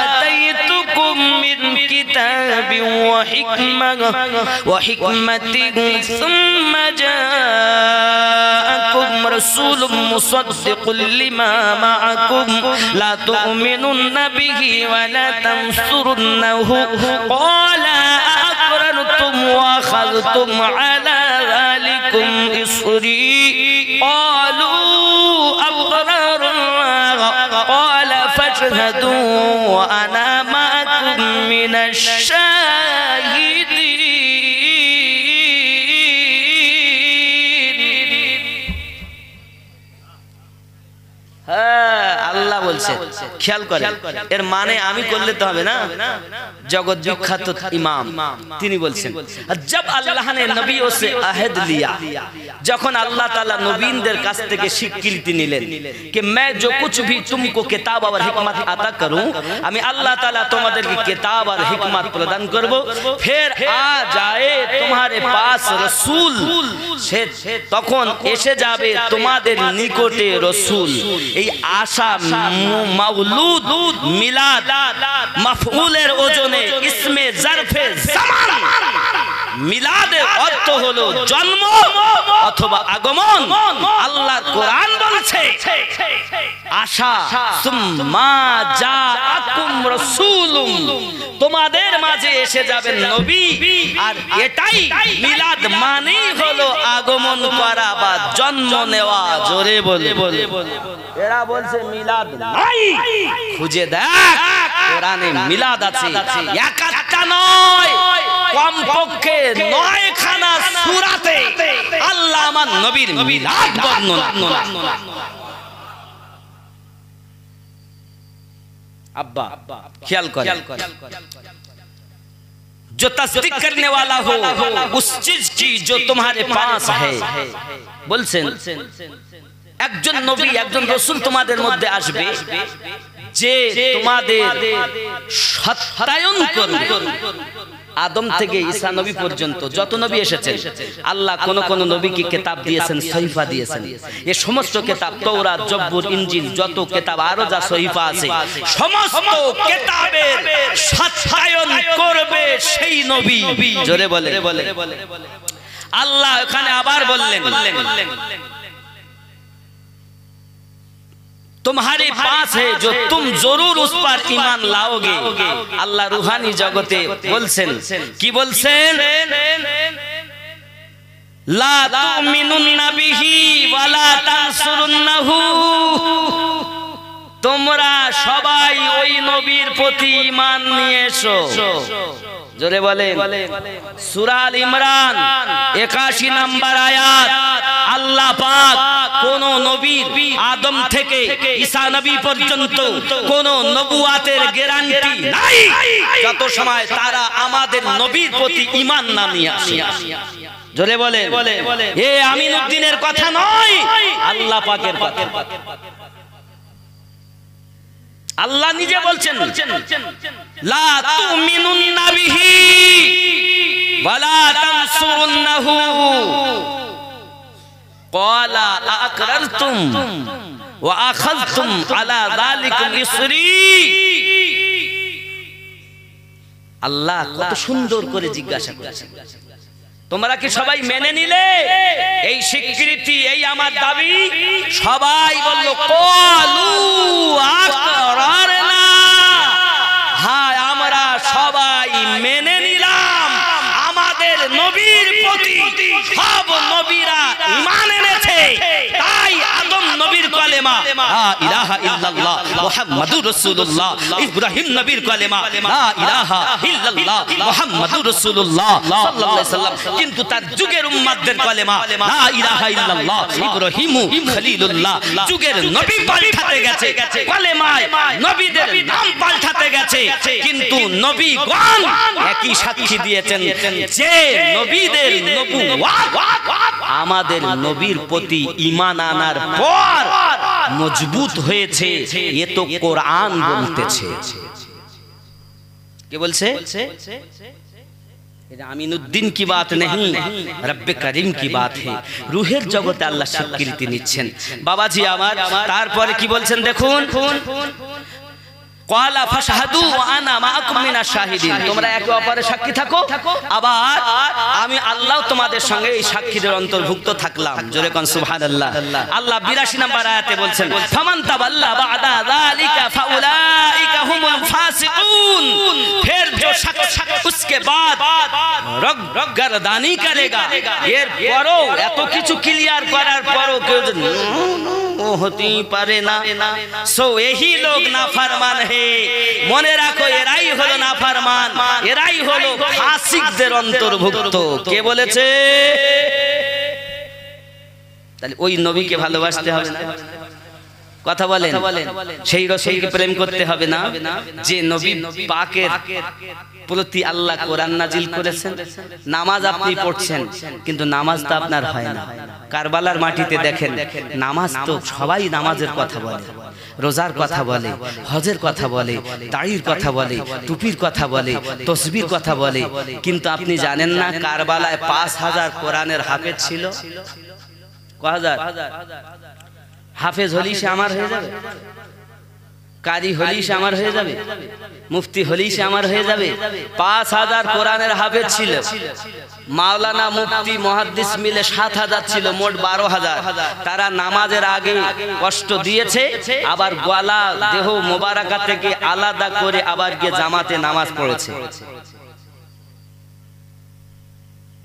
آتَيْتُكُم مِّن كِتَابٍ وَحِكْمَةٍ ثُمَّ جَاءَكُمْ رَسُولٌ مُصَدِّقٌ لِّمَا مَعَكُمْ لَا تُؤْمِنُنَّ بِهِ وَلَا تَنصُرُنَّهُ قَالَ أَقْرَرْتُمْ وَأَخَذْتُمْ عَلَى ذَلِكُمْ إِصْرِي قَالُوا أَقْرَرْنَا قَالَ فَاشْهَدُوا وَأَنَا مَعَكُمْ مِنَ الشَّاهِدِينَ। হ্যাঁ আল্লাহ বলছেন, খেয়াল করেন, এর মানে আমি করলে তো হবে না। জগৎ বিখ্যাত ইমাম তিনি বলছেন, जब अल्लाह ने नबियों से अहद लिया, যখন আল্লাহ তাআলা নবীনদের কাছ থেকে স্বীকৃতি নিলেন कि मैं जो कुछ भी तुमको किताब और हिकमत अता करूं, আমি আল্লাহ তাআলা তোমাদেরকে কিতাব আর হিকমত প্রদান করব, फिर आ जाए तुम्हारे पास रसूल, সে তখন এসে যাবে তোমাদের নিকটে রাসূল। এই আশা মাউলুদ মিলাদ মাফউলের ওজনে ইসমে জারফে জামান। মিলাদের অর্থ হলো জন্ম অথবা আগমন। আল্লাহর কোরআন বলছে আশা সুম্মা জাআকুম রাসূলুম, তোমাদের মাঝে এসে যাবেন নবী, আর এটাই মিলাদ মানেই হলো আগমন করা বা জন্ম নেওয়া। জোরে বলে, এরা বলছে মিলাদ নাই, খুঁজে দেখ কোরআনে মিলাদ আছে, একটা নয় কমপক্ষে 9 খানা সূরাতে আল্লাহ আমার নবীর মিলাদ বর্ণনা। अब्बा ख्याल करें, जो तस्दीक करने वाला हो उस चीज की जो तुम्हारे पास है। বলছেন একজন নবী একজন রাসূল তোমাদের মধ্যে আসবে যে তোমাদের সত্যায়ন করবে। আদম থেকে ঈসা নবী পর্যন্ত যত নবী এসেছেন আল্লাহ কোন কোন নবীকে কিতাব দিয়েছেন, সহিফা দিয়েছেন। এই সমস্ত কিতাব তাওরাত, জব্বুর, ইনজিল যত কিতাব আরো যা সহিফা আছে সমস্ত কিতাবের সত্যায়ন করবে সেই নবী। জোরে বলে আল্লাহ এখানে আবার বললেন तुम्हारे पास है जो तुम जरूर उस पर ईमान लाओगे। अल्लाह रूहानी जगते बोलছেন কি বলছেন? লা তুমিনুন্না বিহি ওয়ালা তানসুরুন্নাহু, তোমরা সবাই ওই নবীর প্রতি ঈমান নিয়ে এসো। জোরে বলেন সূরা আল ইমরান 81 নম্বর আয়াত। আল্লাহ পাক কোন নবীর আদম থেকে ঈসা নবী পর্যন্ত কোন নবুয়াতের গ্যারান্টি নাই যত সময় তারা আমাদের নবীর প্রতি ঈমান না নিয়ে আসে। জোরে বলে এ আমিনউদ্দিনের কথা নয়, আল্লাহ পাকের কথা। আল্লাহ নিজে বলছেন লা তুমিনুন্না বিহি ওয়ালা তানসুরুন্নাহু ক্বালা আকরারতুম ওয়া আখাযতুম আলা যালিকুম ইসরি। আল্লাহ কত সুন্দর করে জিজ্ঞাসা করেছেন, তোমরা কি সবাই মেনে নিলে এই স্বীকৃতি, এই আমার দাবি? সবাই বলল ক্বালু আকরারনা, হ্যাঁ আমরা সবাই মেনে নিলাম। আমাদের নবীর প্রতি সব নবীরা ঈমান এনেছে, তাই আদম নবীর কলেমা লা ইলাহা ইল্লাল্লাহ মুহাম্মাদুর রাসূলুল্লাহ, ইব্রাহিম নবীর কলেমা লা ইলাহা ইল্লাল্লাহ মুহাম্মাদুর রাসূলুল্লাহ সাল্লাল্লাহু আলাইহি সাল্লাম। কিন্তু তার যুগের উম্মতদের কলেমা লা ইলাহা ইল্লাল্লাহ ইব্রাহিম খলিলুল্লাহ। যুগের নবী পাল্টাতে গেছে, কলেমায় নবীদের নাম পাল্টাতে গেছে, কিন্তু নবীগণ একই সাক্ষী দিয়েছেন যে নবীদের নবুওয়াত আমাদের নবীর প্রতি ঈমান আনার পর মজবুত হয়েছে। এ তো কোরআন বলতেছে। কে বলছে? আমিনুদ্দিন কি বাত नहीं, রব্বে করিম কি বাত है। রূহের জগতে আল্লাহ স্বীকৃতি নিচ্ছেন। বাবাজি আমার তারপরে কি বলছেন দেখুন, ক্বালা ফাশহাদু ওয়া আনা মাআকুম মিনাশ শাহিদিন, তোমরা একে অপরের সাক্ষী থাকো, আবার আমি আল্লাহ তোমাদের সঙ্গে এই সাক্ষীদের অন্তর্ভুক্ত থাকলাম। জোরে কোন সুবহানাল্লাহ। আল্লাহ 82 নম্বর আয়াতে বলছেন ফামান তাওয়াল্লা বাদা যালিকা ফাউলাইকা হুমুল ফাসিকুন, फिर जो शख्स उसके बाद রগগরদানি करेगा, এর পরও এত কিছু ক্লিয়ার করার পরও কেউ ও হতেই পারে না, সো यही लोग नाफरमान है। মনে রাখো এরাই হলো নাফরমান, এরাই হলো ফাসিকদের অন্তর্ভুক্ত। কে বলেছে? তাহলে ওই নবীকে ভালোবাসতে হবে না? কথা বলেন সেই রাসূলকে প্রেম করতে হবে না যে নবী পাকের প্রতি আল্লাহ কোরআন নাজিল করেছেন। নামাজ আপনি পড়ছেন কিন্তু নামাজটা আপনার হয় না। কারবালার মাটিতে দেখেন নামাজ তো সবাই নামাজের কথা বলে, রোজার কথা বলে, হজের কথা বলে, দাড়ির কথা বলে, টুপির কথা বলে, তসবির কথা বলে, কিন্তু আপনি জানেন না কারবালায় 5000 কোরআনের হাফেজ ছিল। কয় হাজার? হাফেজ হলি সে আমার হয়ে যাবে, কারি হলি সে আমার হয়ে যাবে, মুফতি হলি সে আমার হয়ে যাবে? 5000 কোরআনের হাফেজ ছিল। মাওলানা মুফতি মুহাদ্দিস মিলে 7000 ছিল, মোট 12000। তারা নামাজের আগে কষ্ট দিয়েছে, আবার গলা দেহ মোবারকা থেকে আলাদা করে আবার গিয়ে জামাতে নামাজ পড়েছে।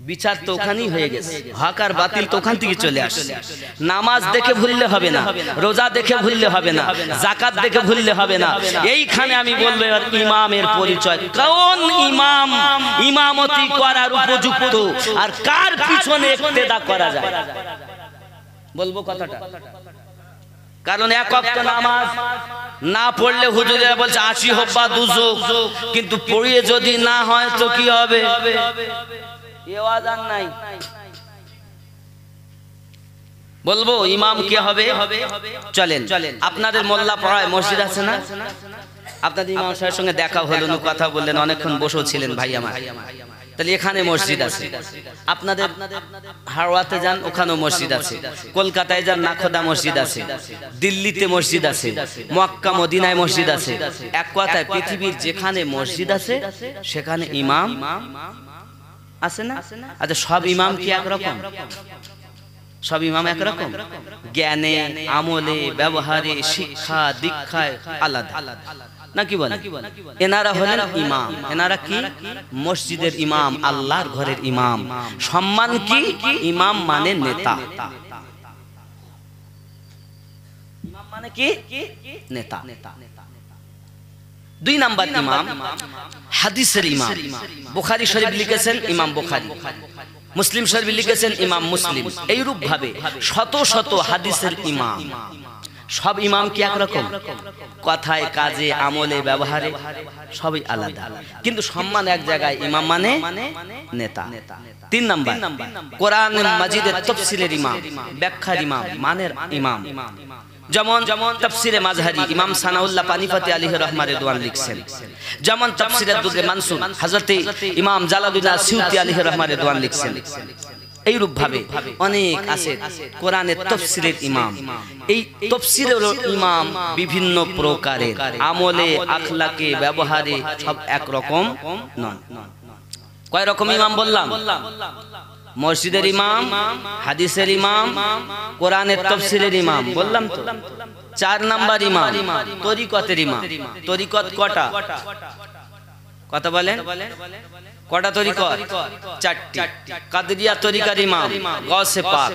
বিচার তো ওখানেই হয়ে গেছে, হক আর বাতিল তো ওখান থেকে চলে আসছে। নামাজ দেখে ভুললে হবে না, রোজা দেখে ভুললে হবে না, যাকাত দেখে ভুললে হবে না। এইখানে আমি বলবো এবার ইমামের পরিচয়, কোন ইমাম ইমামতি করার উপযুক্ত আর কার পিছনে ইক্তেদা করা যায় বলবো কথাটা। কারণ এক ওয়াক্ত নামাজ না পড়লে হুজুরেরা বলছে 80 হব্বা 200, কিন্তু পড়িয়ে যদি না হয় তো কি হবে? নাই বলবো ইমাম কে হবে? চলেন আপনাদের মোল্লা পাড়ায় মসজিদ আছে না? আপনাদের ইমাম সাহেবের সঙ্গে দেখা হলো, উনি কথা বললেন, অনেকক্ষণ বসেও ছিলেন ভাই আমার। তাহলে এখানে মসজিদ আছে, আপনাদের হাওড়াতে যান ওখানেও মসজিদ আছে, কলকাতায় যান নাখোদা মসজিদ আছে, দিল্লিতে মসজিদ আছে, মক্কা মদিনায় মসজিদ আছে। এক কথায় পৃথিবীর যেখানে মসজিদ আছে সেখানে ইমাম আছে না? আচ্ছা, সব ইমাম কি একরকম? সব ইমাম একরকম? জ্ঞানে, আমলে, ব্যবহারে, শিক্ষা দীক্ষায় আলাদা নাকি বলে? এনারা হলেন ইমাম। এনারা কি? মসজিদের ইমাম, আল্লাহর ঘরের ইমাম। সম্মান কি? ইমাম মানে নেতা। ইমাম মানে কি? নেতা। দুই নাম্বার ইমাম হাদিসের ইমাম। বুখারী শরীফ লিখেছেন ইমাম বুখারী, মুসলিম শরীফ লিখেছেন ইমাম মুসলিম। এইরূপ ভাবে শত শত হাদিসের ইমাম। সব ইমাম কি একরকম? কথায়, কাজে, আমলে, ব্যবহারে সবই আলাদা, কিন্তু সম্মান এক জায়গায়। ইমাম মানে নেতা। তিন নাম্বার কোরআন মাজিদের তাফসীরের ইমাম, ব্যাখ্যার ইমাম, মানের ইমাম। যেমন তাফসীরে মাযহারি ইমাম সানাউল্লাহ পানিপতি আলাইহি রাহমাতুল্লাহ রিদওয়ান লিখছেন, যেমন তাফসীরে দুররে মানসুর হযরতে ইমাম জালালউদ্দিন আসিউতি আলাইহি রাহমাতুল্লাহ রিদওয়ান লিখছেন। এইরূপ ভাবে অনেক আছে কোরআনের তাফসীরের ইমাম। এই তাফসীরের ইমাম বিভিন্ন প্রকারের, আমলে, আখলাকে, ব্যবহারে সব একরকম নয়। কয় রকম ইমাম বললাম? মসজিদের ইমাম, হাদিসের ইমাম, কোরআনের তাফসীরের ইমাম বললাম তো। চার নাম্বার ইমাম তরিকতের ইমাম। তরিকত কটা? কথা বলেন, কটা তরিকত? চারটি। কাদরিয়া তরিকার ইমাম গৌসে পাক,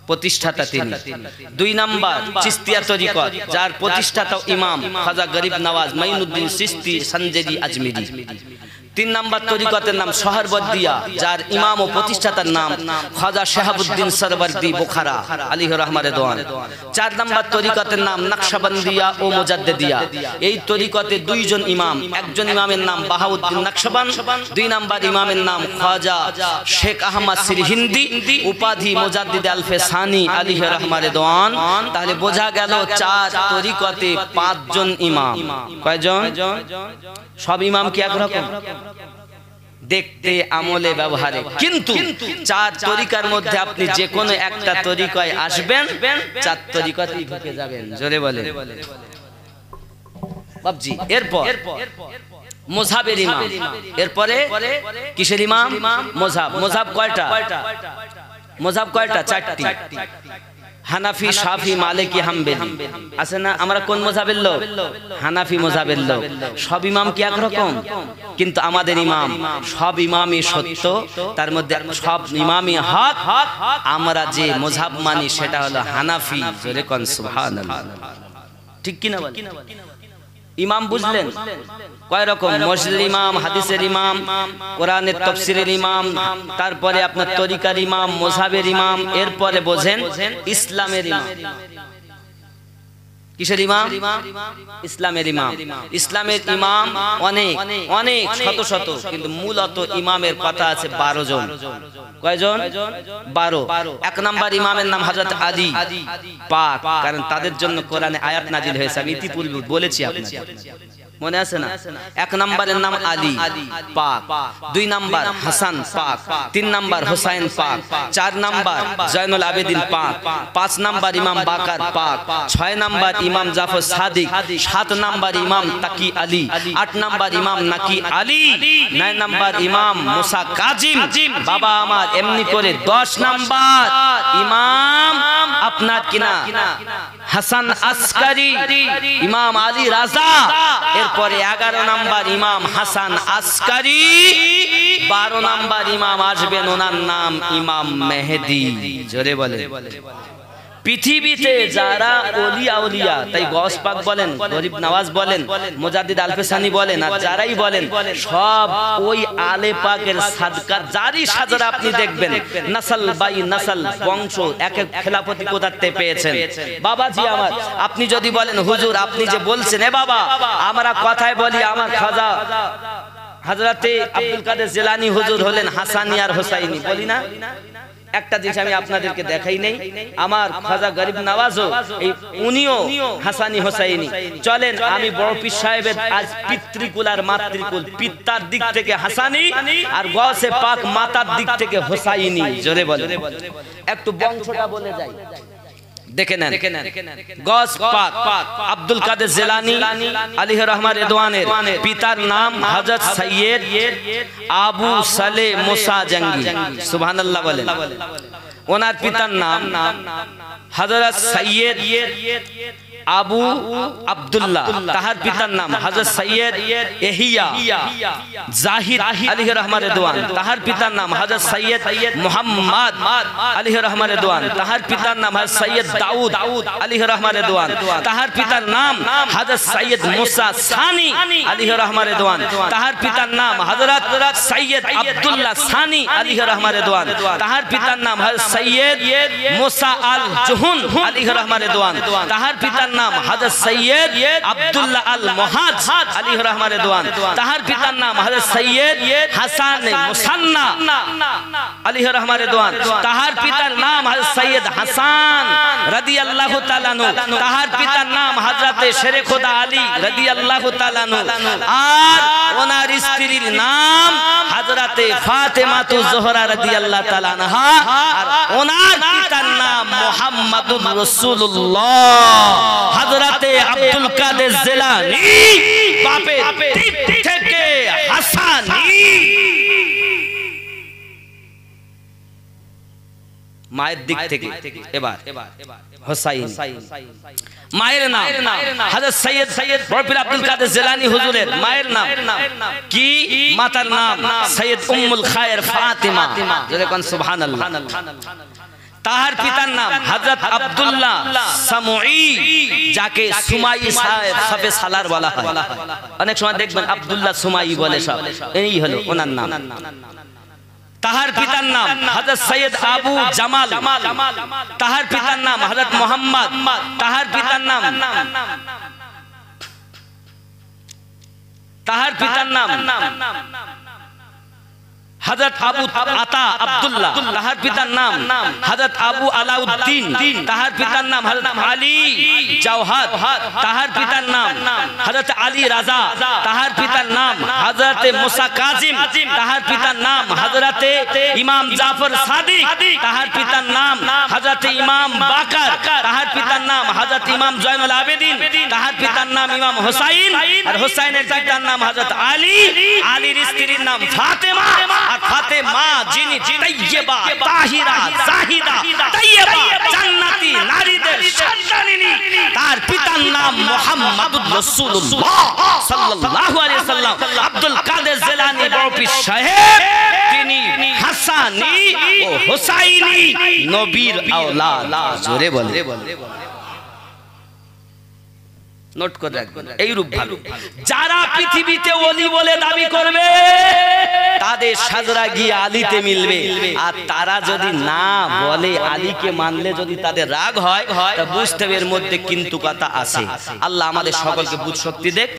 প্রতিষ্ঠাতা তিনি। দুই নাম্বার চিশতিয়া তরিকত, যার প্রতিষ্ঠাতা ইমাম খাজা গরিব নওয়াজ মাইনুদ্দিন চিশতি সঞ্জেদি আজমিরি। তিন নাম্বার তরিকতের নাম সোহরবর্দিয়া, যার ইমাম ও প্রতিষ্ঠাতার নাম খাজা শাহাবুদ্দিন সরবর্দি বুখারা আলাইহি রাহমাতুল্লাহ রিদওয়ান। চার নাম্বার তরিকতের নাম নকশবন্দিয়া ও মুজাদ্দিদিয়া। এই তরিকতে দুইজন ইমাম, একজন ইমামের নাম বাহাউদ্দিন নকশবন্দ, দুই নাম্বার ইমামের নাম খাজা শেখ আহমদ সিরহিন্দি, উপাধি মুজাদ্দিদ আল-ফেসানি আলাইহি রাহমাতুল্লাহ রিদওয়ান। তাহলে বোঝা গেল চার তরিকতে পাঁচজন ইমাম। কয়জন? সব ইমাম কি একরকম? দেখতে, আমলে, ব্যবহারে। কিন্তু চার তরিকার মধ্যে আপনি যে কোনো একটা তরিকায় আসবেন, চার তরিকাতেই ঢুকে যাবেন। জোরে বলেন বাবজি। এরপর মুযহাবের ইমাম। এরপরে কিসের ইমাম? মুযহাব। মুযহাব কয়টা? মুযহাব কয়টা? চারটি। হানাফি, শাফি, মালিকি, হাম্বলি আছে না? আমরা কোন মুযহাবের লোক? হানাফি মুযহাবের লোক। সব ইমাম কি একরকম? কিন্তু আমাদের ইমাম, সব ইমামই সত্য, তার মধ্যে সব ইমামই হক। আমরা যে মুযহাব মানি সেটা হলো হানাফি। জোরে কোন সুবহানাল্লাহ। ঠিক কি না বলেন? ইমাম বুঝলেন কয় রকম? মসজিদের ইমাম, হাদিসের ইমাম, কোরআনের তাফসীরের ইমাম, তারপরে আপনার তরিকার ইমাম, মুযহাবের ইমাম। এরপরে বোঝেন ইসলামের ইমাম। কিসের ইমাম? ইসলামের ইমাম। ইসলামের ইমাম অনেক অনেক শত শত, কিন্তু মূলত ইমামের কথা আছে 12 জন। কয়জন? 12। এক নাম্বার ইমামের নাম হযরত আলী পাক, কারণ তাদের জন্য কোরআনে আয়াত নাজিল হয়েছে। আমি ইতিপূর্বে বলেছি আপনাদের, মনে আছে না? এক নাম্বারের নাম আলী পাক, দুই নাম্বার হাসান পাক, তিন নাম্বার হুসাইন পাক, চার নাম্বার জয়নুল আবেদিন পাক, পাঁচ নাম্বার ইমাম বাকার পাক, ছয় নাম্বার ইমাম জাফর সাদিক, সাত নাম্বার ইমাম তাকি আলী, আট নাম্বার ইমাম নাকি আলী, নয় নাম্বার ইমাম মুসা কাজিম। বাবা আমার, এমনি করে 10 নাম্বার ইমাম আপনার কিনা হাসান আসকারি, ইমাম আলী রাজা। এরপরে 11 নাম্বার ইমাম হাসান আসকারি, 12 নাম্বার ইমাম আসবেন, ওনার নাম ইমাম মেহেদী। জোরে বলে। পৃথিবীতে যারা ওলিয়া ওলিয়া, তাই গৌস পাক বলেন, গরিব নওয়াজ বলেন, মুজাদ্দিদ আল-ফেসানি বলেন, আর যারাই বলেন, সব ওই আলে পাকের সাদকা জারি সাজরা আপনি দেখবেন। নসল বাই নসল, বংশ এক এক খেলাফতি কোথাতে পেয়েছেন। বাবাজি আমার, আপনি যদি বলেন হুজুর আপনি যে বলছেন, এ বাবা আমরা কথায় বলি, আমার খাজা হযরতে আব্দুল কাদের জিলানী হুজুর হলেন হাসানি আর হুসাইনি, বলি না? একটা জিনিস আমি আপনাদেরকে দেখাই নেই, আমার খাজা গরিব নওয়াজও এই উনিও হাসানি হোসাইনি। চলেন আমি বড় পীর সাহেবের আজ পিতৃকুল আর মাতৃকুল, পিতার দিক থেকে হাসানি আর গৌসে পাক মাতার দিক থেকে হোসাইনি। জোরে বলেন, একটু বংশটা বলে যাই, দেখে নেন। গৌস পাক আব্দুল কাদের জিলানী আলাইহি রহমত রিদওয়ানের পিতার নাম হযরত সৈয়দ আবু সালে মুসা জঙ্গি। সুবহানাল্লাহ বলেন। ওনার পিতার নাম হযরত সৈয়দ আবু আব্দুল্লাহ, তাহার পিতার নাম হযরত সৈয়দ ইহিয়া জাহিদ আলাইহি রহমত রিদওয়ান, তাহার পিতার নাম হযরত সৈয়দ মুহাম্মদ আলাইহি রহমত রিদওয়ান, তাহার পিতার নাম হযরত সৈয়দ দাউদ আলাইহি রহমত রিদওয়ান, তাহার পিতার নাম হযরত সৈয়দ মুসা সানি আলাইহি রহমত রিদওয়ান, তাহার পিতার নাম হযরত সৈয়দ আব্দুল্লাহ সানি আলাইহি রহমত রিদওয়ান, তাহার পিতার নাম হযরত সৈয়দ মুসা আল জুহুন আলাইহি রহমত রিদওয়ান, তাহার পিতার নাম হযরত সৈয়দ আব্দুল্লাহ আল মুহাজ আলাইহি রহমত রিদওয়ান, তাহার পিতার নাম হযরত সৈয়দ হাসান মুসান্না আলাইহি রহমত রিদওয়ান, তাহার পিতার নাম হযরত সৈয়দ হাসান রাদিয়াল্লাহু তাআলা আনহু, তাহার পিতার নাম হযরত শেরে খোদা আলী রাদিয়াল্লাহু তাআলা আনহু, আর ওনার স্ত্রীর নাম হযরত ফাতেমাতুজ জোহরা রাদিয়াল্লাহু তাআলা আনহা, আর ওনার পিতার নাম মুহাম্মাদুর রাসূলুল্লাহ হযরতে আব্দুল কাদের জিলানী বাপের দিক থেকে হাসানী, মায়ের দিক থেকে এবার হোসাইন। মায়ের নাম হযরত সৈয়দ বড় পীর আব্দুল কাদের জিলানী হুজুরের মায়ের নাম কি? মাতার নাম সৈয়দ উম্মুল খায়ের ফাতিমা। জোরে কোন সুবহানাল্লাহ। তাহার পিতার নাম হযরত আব্দুল্লাহ সামুই, যাকে সুমাই সাফে সালার বলা হয়। অনেক সময় দেখবেন আব্দুল্লাহ সুমাই বলে, সব এই হলো ওনার নাম। তাহার পিতার নাম হযরত সৈয়দ আবু জামাল, তাহার পিতার নাম হযরত মুহাম্মদ, তাহার পিতার নাম হযরত আবু আতা আব্দুল্লাহ, তাহার পিতার নাম হযরত আবু আলাউদ্দিন, তাহার পিতার নাম হযরত আলী জওহার, তাহার পিতার নাম হযরত আলী রাজা, তাহার পিতার নাম হযরত মুসা কাজিম, তাহার পিতার নাম হযরত ইমাম জাফর সাদিক, তাহার পিতার নাম হযরত ইমাম বাকর, তাহার পিতার নাম হযরত ইমাম জয়নুল আবেদিন, তাহার পিতার নাম ইমাম হোসাইন, আর হোসাইনের পিতার নাম হযরত আলী, আলীর স্ত্রীর নাম ফাতেমা, ফাতেমা যিনি তাইয়্যিবা তাহিরা জাহিদা তাইয়্যিবা জান্নাতি নারীদের সন্তানিনী, তার পিতার নাম মুহাম্মাদুর রাসূলুল্লাহ সাল্লাল্লাহু আলাইহি সাল্লাম। আব্দুল কাদের জিলানী বড় পীর সাহেব, তিনি হাসানী ও হোসাইনি নবীর আওলাদ। জোরে বলে, নোট করে রাখবেন এইরূপ ভাবে। যারা পৃথিবীতে ওলি বলে দাবি করবে তাদের সাজরা গিয়ে আলীতে মিলবে, আর তারা যদি না বলে আলীকে মানলে যদি তাদের রাগ হয়, তা বুঝতে হবে এর মধ্যে কিন্তু কথা আছে। আল্লাহ আমাদের সকলকে বুঝ শক্তি দেখ।